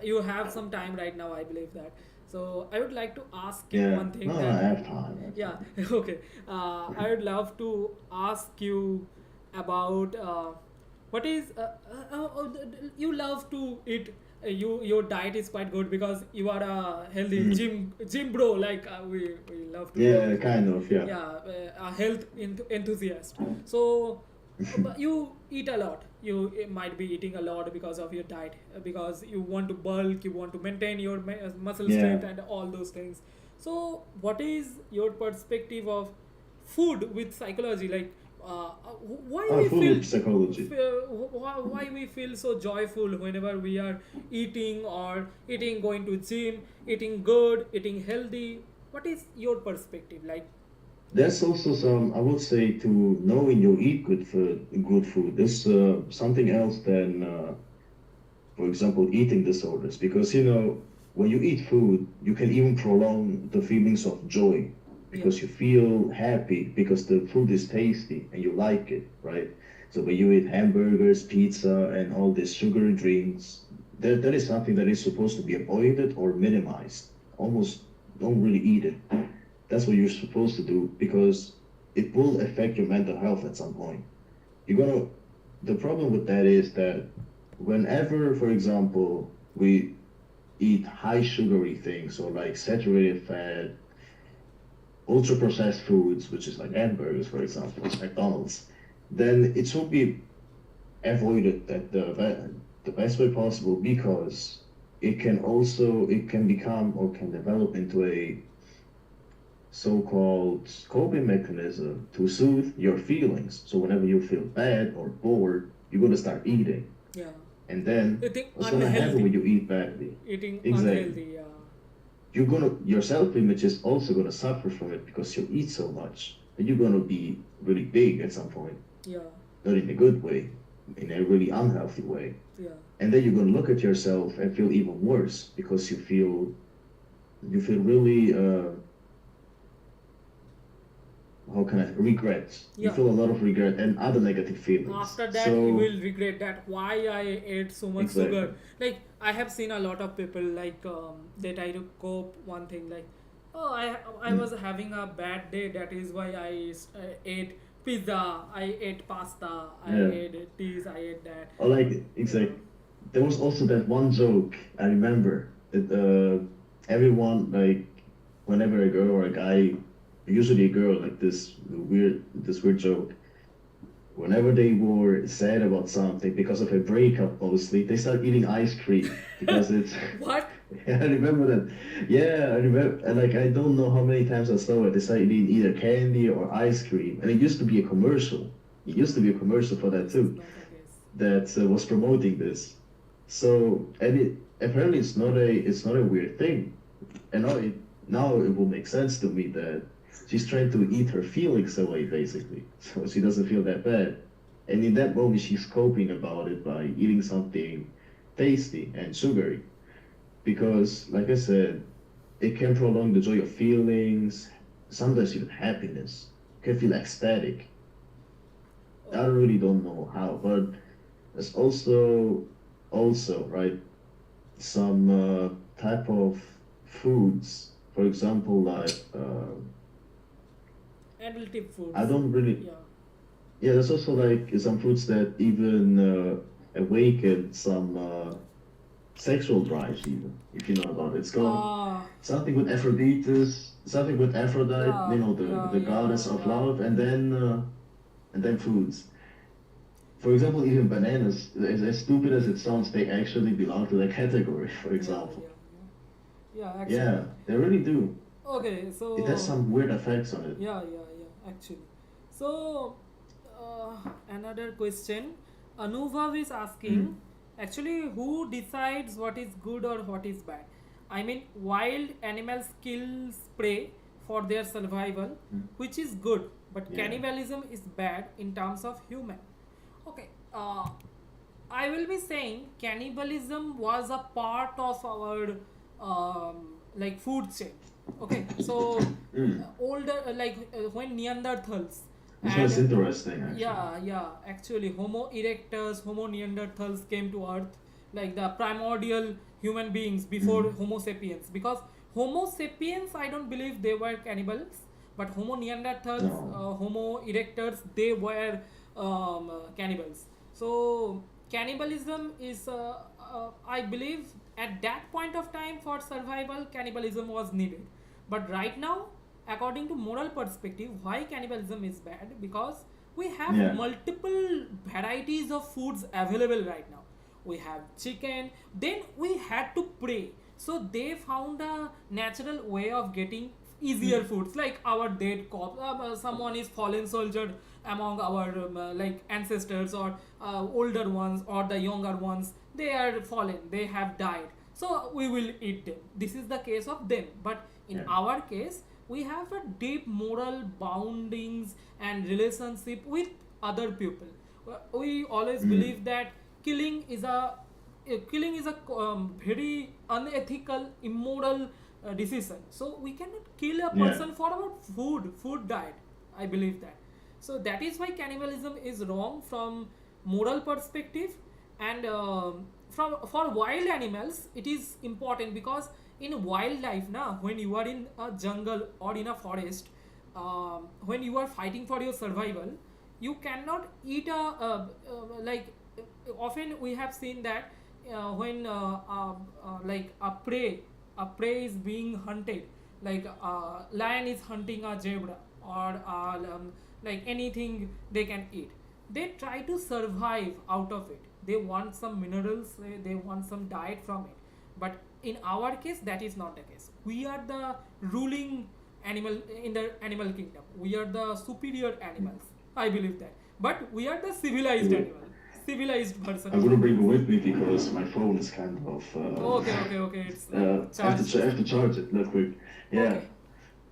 you have some time right now. I believe that. So I would like to ask you yeah, one thing no, I that have time. I have yeah. time. Okay. I would love to ask you about what is you love to eat. Your diet is quite good because you are a healthy Mm. gym bro. Like we love to Yeah, talk. kind of, yeah. Yeah, a health enthusiast. So, but you eat a lot. You might be eating a lot because of your diet, because you want to bulk, you want to maintain your muscle Yeah. strength, and all those things. So, what is your perspective of food with psychology? Like, why Oh, we food feel with psychology. why we feel so joyful whenever we are eating or eating, going to gym, eating good, eating healthy. What is your perspective? Like, There's also some, I would say, to knowing you eat good food is something else than, for example, eating disorders. Because, when you eat food, you can even prolong the feelings of joy yeah, because you feel happy because the food is tasty and you like it, right? So when you eat hamburgers, pizza, and all these sugary drinks, that is something that is supposed to be avoided or minimized. Almost don't really eat it. That's what you're supposed to do because it will affect your mental health at some point. You're gonna. The problem with that is that whenever, for example, we eat high sugary things or like saturated fat, ultra processed foods, which is like hamburgers, for example, McDonald's, then it should be avoided at the best way possible because it can become or can develop into a so-called coping mechanism to soothe your feelings. So whenever you feel bad or bored, you're gonna start eating. yeah. And then Eating what's gonna happen unhealthy. when you eat badly? Eating Exactly. unhealthy. Yeah, Your self-image is also gonna suffer from it because you eat so much. And you're gonna be really big at some point. yeah, Not in a good way, in a really unhealthy way. yeah. And then you're gonna look at yourself and feel even worse because you feel really how can I regret. You Yeah. feel a lot of regret and other negative feelings. After that, you So will regret that why I ate so much exactly. sugar. Like, I have seen a lot of people like they try to cope one thing like, oh, I Mm. was having a bad day. That is why I ate pizza. I ate pasta. I Yeah. ate this. I ate that. Or like Yeah. exactly. There was also that one joke I remember that everyone like whenever a girl or a guy, usually a girl, like this weird joke. Whenever they were sad about something because of a breakup, mostly they start eating ice cream because it's. What? I remember that. Yeah, I remember. And like I don't know how many times I saw it. They started eating either candy or ice cream, and it used to be a commercial. It used to be a commercial for that This is too, not a case. that was promoting this. So and it apparently it's not a weird thing, and now it will make sense to me that she's trying to eat her feelings away basically, so she doesn't feel that bad. And in that moment, she's coping about it by eating something tasty and sugary because, like I said, it can prolong the joy of feelings, sometimes even happiness. You can feel ecstatic. I Oh, really don't know how, but there's also right some type of foods, for example, like additive I foods. don't really. Yeah. Yeah, there's also like some foods that even awaken some sexual drives, even if you know about it. It's called Ah, something with Aphrodite, yeah, yeah, the yeah, goddess of yeah. love, and then foods. For example, even bananas, as stupid as it sounds, they actually belong to the category. For Yeah, example, yeah, yeah. Yeah, actually. yeah, they really do. Okay, It has so some weird effects on it. yeah, yeah, yeah, actually. So another question. Anubhav is asking, Mm. actually, who decides what is good or what is bad? I mean, wild animals kill prey for their survival, Mm. which is good, but Yeah, cannibalism is bad in terms of human. Okay, I will be saying cannibalism was a part of our like food chain. Okay, so mm. older when Neanderthals This one is and interesting actually. yeah, actually Homo erectus, Homo Neanderthals came to Earth like the primordial human beings before Mm. Homo sapiens. Because Homo sapiens, I don't believe they were cannibals, but Homo Neanderthals, No. Homo erectors, they were cannibals. So cannibalism is, I believe, at that point of time for survival, cannibalism was needed. But right now, according to moral perspective, why cannibalism is bad? Because we have Yeah. multiple varieties of foods available right now. We have chicken, then we had to pray, so they found a natural way of getting easier Mm. foods like our dead corpse. Someone is fallen soldier among our like ancestors, or older ones or the younger ones, they are fallen, they have died, so we will eat them. This is the case of them. But In Yeah. our case, we have a deep moral boundings and relationship with other people. We always Mm. believe that killing is a very unethical, immoral decision. So we cannot kill a Yeah. person for our food diet. I believe that. So that is why cannibalism is wrong from moral perspective, and from for wild animals it is important because in wildlife now, when you are in a jungle or in a forest, when you are fighting for your survival, you cannot eat like often we have seen that when like a prey is being hunted, like lion is hunting a zebra, or like anything they can eat, they try to survive out of it. They want some minerals, they want some diet from it. But in our case that is not the case. We are the ruling animal in the animal kingdom. We are the superior animals, I believe that. But we are the civilized Yeah. animal, civilized version I'm of gonna animal. bring it with me because my phone is kind of. Okay, it's like charged. I have to charge it real quick. Yeah, Okay,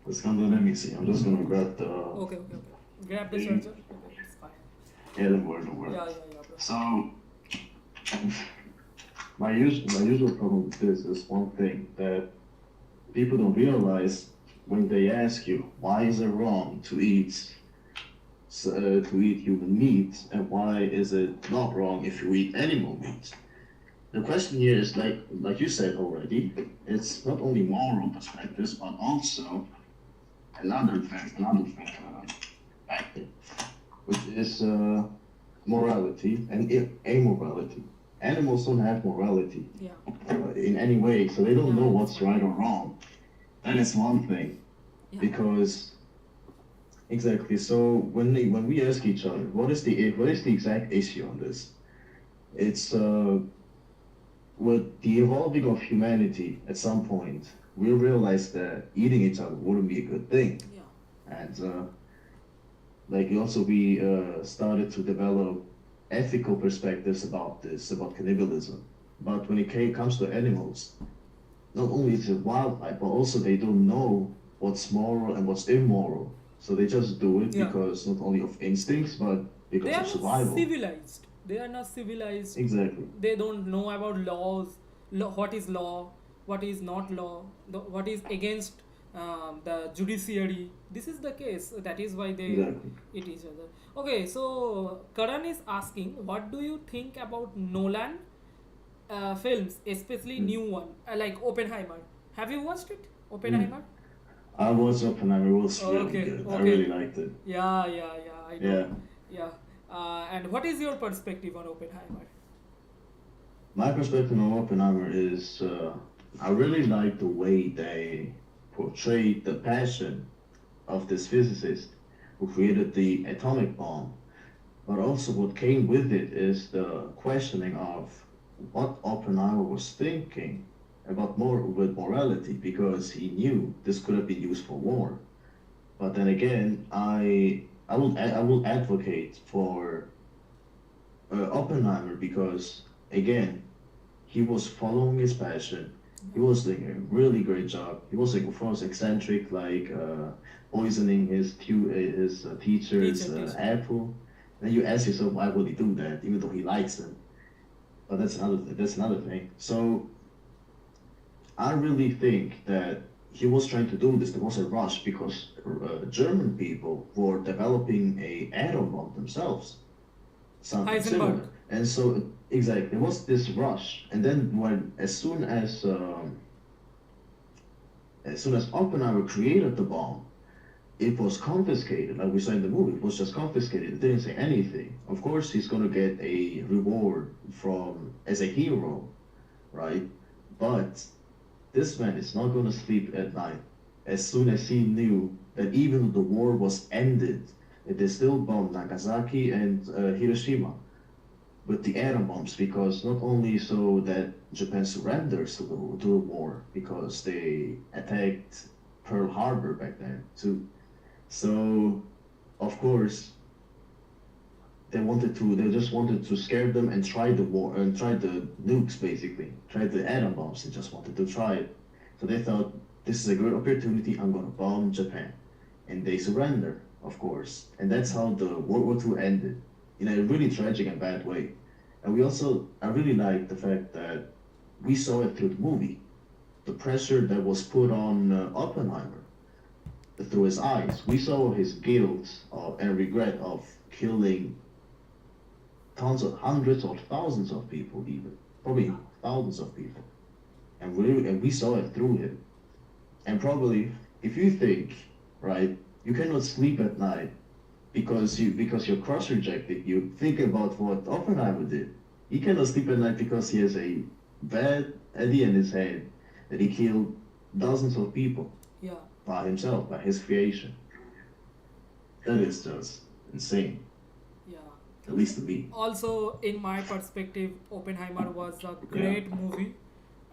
it's gonna let me see. I'm just gonna grab the okay. Grab the thing. charger. Okay, it's fine. Yeah, don't worry, don't worry. Yeah, bro. So my usual problem with this is one thing that people don't realize when they ask you why is it wrong to eat human meat, and why is it not wrong if you eat animal meat. The question here is like you said already, it's not only moral perspectives but also another factor, which is morality and amorality. Animals don't have morality Yeah, in any way, so they don't know yeah, what's right or wrong. That is one thing, yeah, because exactly. So when we ask each other, what is the exact issue on this? It's with the evolving of humanity. At some point, we realized that eating each other wouldn't be a good thing, yeah, and like also we started to develop ethical perspectives about this, about cannibalism. But when comes to animals, not only is it wildlife, but also they don't know what's moral and what's immoral. So they just do it yeah. because not only of instincts, but They because are of not survival. civilized. They are not civilized. Exactly. They don't know about laws, what is law, what is not law, what is against the judiciary. This is the case. That is why they Exactly. eat each other. Okay, so Karan is asking, what do you think about Nolan films, especially Mm. new one like Oppenheimer? Have you watched it, Mm. Oppenheimer? I was Oppenheimer. It was really Okay, good. I okay. really liked it. Yeah, I know. Yeah. Yeah. And what is your perspective on Oppenheimer? My perspective on Oppenheimer is I really like the way they portrayed the passion of this physicist who created the atomic bomb. But also, what came with it is the questioning of what Oppenheimer was thinking about more with morality, because he knew this could have been used for war. But then again, I will advocate for Oppenheimer because again, he was following his passion. He was doing a really great job. He was like, of course, eccentric, like poisoning his teacher's Teacher. apple. Then you ask yourself, why would he do that, even though he likes him? But that's another thing. So I really think that he was trying to do this. There was a rush because German people were developing a atom bomb themselves, something Heisenberg. similar. And so exactly, there was this rush, and then as soon as Oppenheimer created the bomb, it was confiscated. Like we saw in the movie, it was just confiscated. It didn't say anything. Of course, he's gonna get a reward from as a hero, right? But this man is not gonna sleep at night. As soon as he knew that even though the war was ended, they still bombed Nagasaki and Hiroshima with the atom bombs, because not only so that Japan surrenders to the war because they attacked Pearl Harbor back then too. So of course they just wanted to scare them and try the war and try the nukes, basically try the atom bombs. They just wanted to try it. So they thought this is a good opportunity. I'm gonna bomb Japan, and they surrender, of course, and that's how the World War II ended, in a really tragic and bad way. And I really like the fact that we saw it through the movie, the pressure that was put on Oppenheimer through his eyes. We saw his guilt and regret of killing tons of hundreds or thousands of people, even probably thousands of people, and we saw it through him. And probably, if you think, right, you cannot sleep at night because your crush rejected you, think about what Oppenheimer did. He cannot sleep at night because he has a bad idea in his head that he killed dozens of people Yeah. by himself, by his creation. That is just insane, Yeah. at least to me. Also, in my perspective, Oppenheimer was a great movie,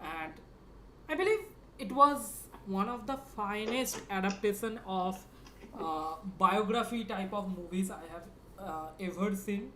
and I believe it was one of the finest adaptation of biography type of movies I have ever seen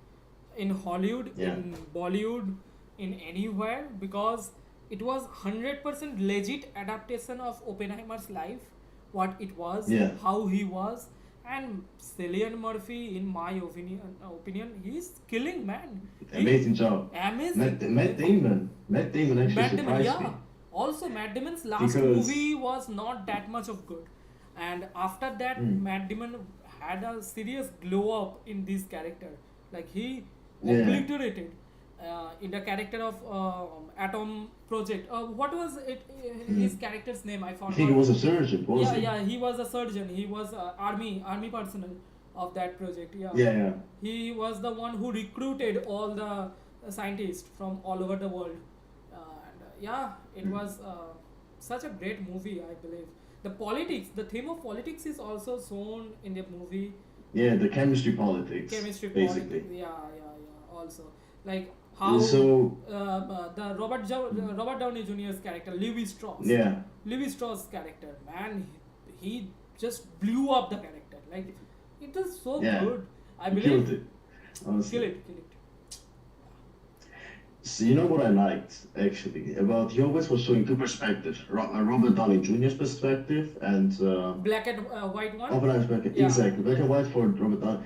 in Hollywood, Yeah. in Bollywood, in anywhere, because it was 100% legit adaptation of Oppenheimer's life, what it was, Yeah. how he was, and Cillian Murphy, in my opinion, he's killing, man. Amazing job. Amazing. Matt Damon actually Matt Damon, surprised yeah. me. Also, Matt Damon's last Because- movie was not that much of good, and after that, Matt Damon had a serious glow up in this character. Like he Yeah. obliterated in the character of Atom Project. What was it? His character's name? I I forgot. think he was a surgeon, wasn't Yeah, he was a surgeon. He was army personnel of that project. Yeah. he? Yeah. He was the one who recruited all the scientists from all over the world. It was such a great movie, I believe. The theme of politics is also shown in the movie. Yeah, the chemistry politics, Chemistry basically. politics. Yeah. Also, like how So, the Robert Downey Jr.'s character, Levi Strauss. yeah, Levi Strauss' character, man, he just blew up the character. Like it is so Yeah. good. I he believe. killed it. Honestly. Kill it. So you know what I liked actually about he always was showing two perspectives: Robert Downey Jr.'s perspective and Black and white one. Oppenheimer's perspective. Yeah. Exactly, black and white for Robert Downey.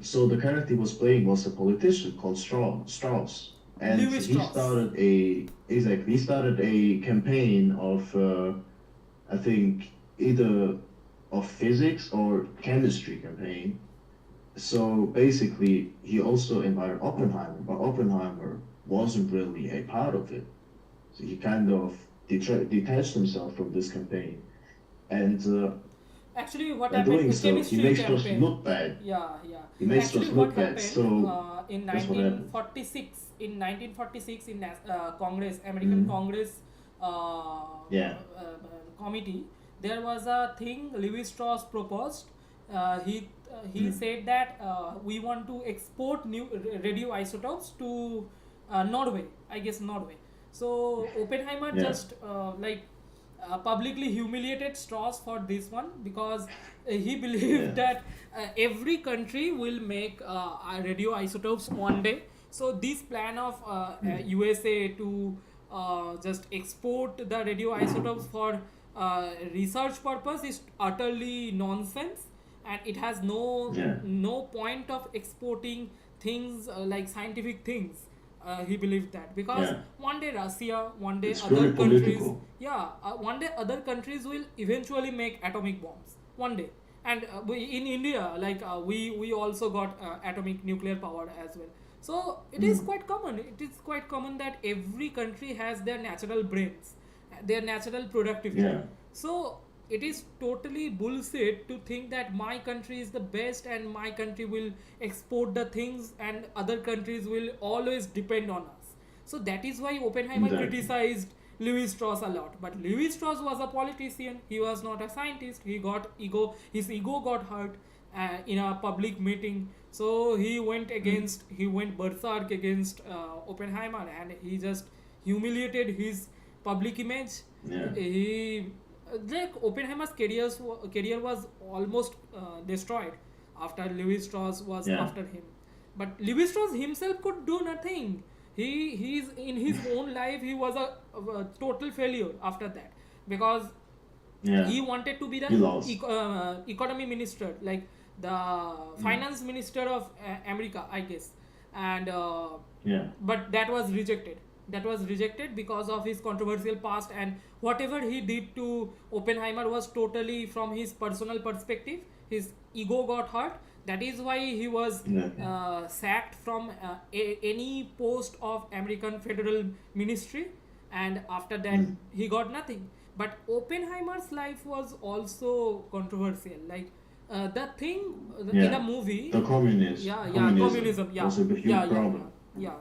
So the character he was playing was a politician called Strauss, and Louis he Strauss. started a campaign of I think either of physics or chemistry campaign. So basically, he also invited Oppenheimer, but Oppenheimer wasn't really a part of it. So he kind of detached himself from this campaign, and Actually, what by happened? doing The so, he chemistry makes us campaign. look bad. Yeah. He makes Actually, us what look bad. happened So in that's what happened. 1946 in Congress, American Congress Yeah. committee, there was a thing Levi Strauss proposed. He said that we want to export new radioisotopes to Norway, I guess Norway. So Oppenheimer Yeah. just publicly humiliated Strauss for this one because he believed Yeah. that every country will make radioisotopes one day. So this plan of USA to just export the radioisotopes for research purpose is utterly nonsense, and it has Yeah. no point of exporting things like scientific things. He believed that because Yeah. one day Russia, one day It's other very countries, political. one day other countries will eventually make atomic bombs one day. And in India, we also got atomic nuclear power as well. So it is quite common. It is quite common that every country has their natural brains, their natural productivity. Yeah. So it is totally bullshit to think that my country is the best and my country will export the things and other countries will always depend on us. So that is why Oppenheimer Exactly. criticized Louis Strauss a lot. But Louis Strauss was a politician. He was not a scientist. His ego got hurt in a public meeting. So he went berserk against Oppenheimer, and he just humiliated his public image. Yeah. He like Oppenheimer's career was almost destroyed after Louis Strauss was Yeah. after him. But Louis Strauss himself could do nothing. He's in his own life he was a total failure after that, because Yeah. He wanted to be the He lost. economy minister, like the finance minister of America, I guess. And Yeah. but that was rejected. That was rejected because of his controversial past, and whatever he did to Oppenheimer was totally from his personal perspective. His ego got hurt. That is why he was Exactly. sacked from any post of American federal ministry, and after that he got nothing. But Oppenheimer's life was also controversial. Like the thing in the Yeah. movie, The communist. yeah, Communism communism, yeah, was a huge yeah, yeah, problem. yeah.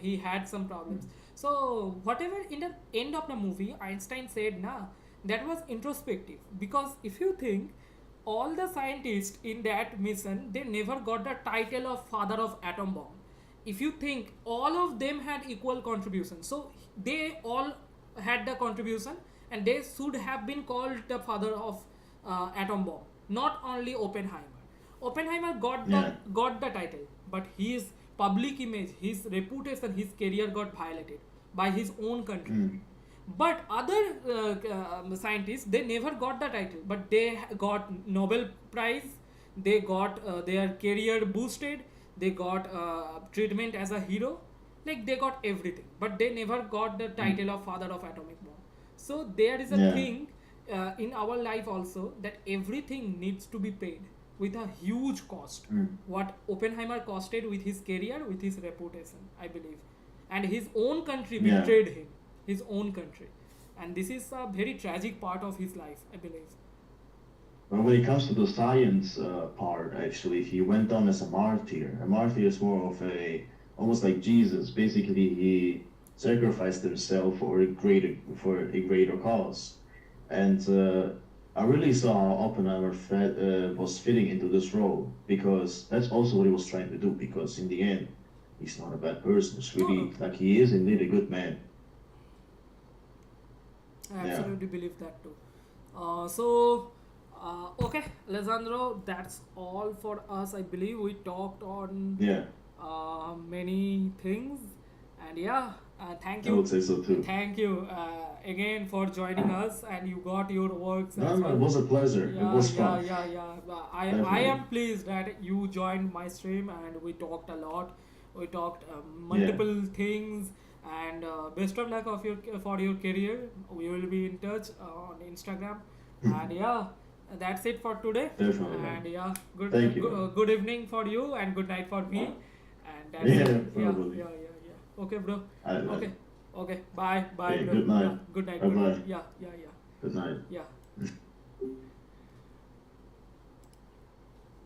He had some problems. So whatever in the end of the movie, Einstein said, "Nah, that was introspective." Because if you think, all the scientists in that mission, they never got the title of father of atom bomb. If you think, all of them had equal contribution, so they all had the contribution, and they should have been called the father of atom bomb, not only Oppenheimer. Oppenheimer Yeah. got the title, but his public image, his reputation, his career got violated by his own country. But other scientists, they never got the title, but they got Nobel Prize. They got their career boosted. They got treatment as a hero. Like they got everything, but they never got the title of father of atomic bomb. So there is a Yeah. thing in our life also, that everything needs to be paid with a huge cost. What Oppenheimer costed with his career, with his reputation, I believe, and his own country Yeah. betrayed him, his own country, and this is a very tragic part of his life, I believe. Well, when it comes to the science part, actually, he went on as a martyr. A martyr is more of almost like Jesus. Basically, he sacrificed himself for a greater cause. And I really saw how Oppenheimer was fitting into this role, because that's also what he was trying to do. Because in the end, he's not a bad person. It's No, really no, like he is indeed a good man. I Yeah. absolutely believe that too. Okay, Alessandro, that's all for us. I believe we talked on Yeah, many things, and yeah, thank I you, would say so too. thank you again for joining us, and you got your works No, as no, it well. was a pleasure. It Yeah, was yeah, fun. yeah, yeah. I Definitely. am pleased that you joined my stream, and we talked a lot. We talked Yeah. multiple things, and best of luck of your for your career. We will be in touch on Instagram, and yeah, that's it for today. Definitely, man. And yeah, Thank you, man. good evening for you, and good night for me. And that's Yeah, it. Yeah, probably. yeah, yeah, yeah. Okay, bro. Alright, man. Okay, okay. Bye, bye, Okay, bro. good night. Yeah, good night. Bye Good night. bye. Yeah, yeah, yeah, Good night. yeah.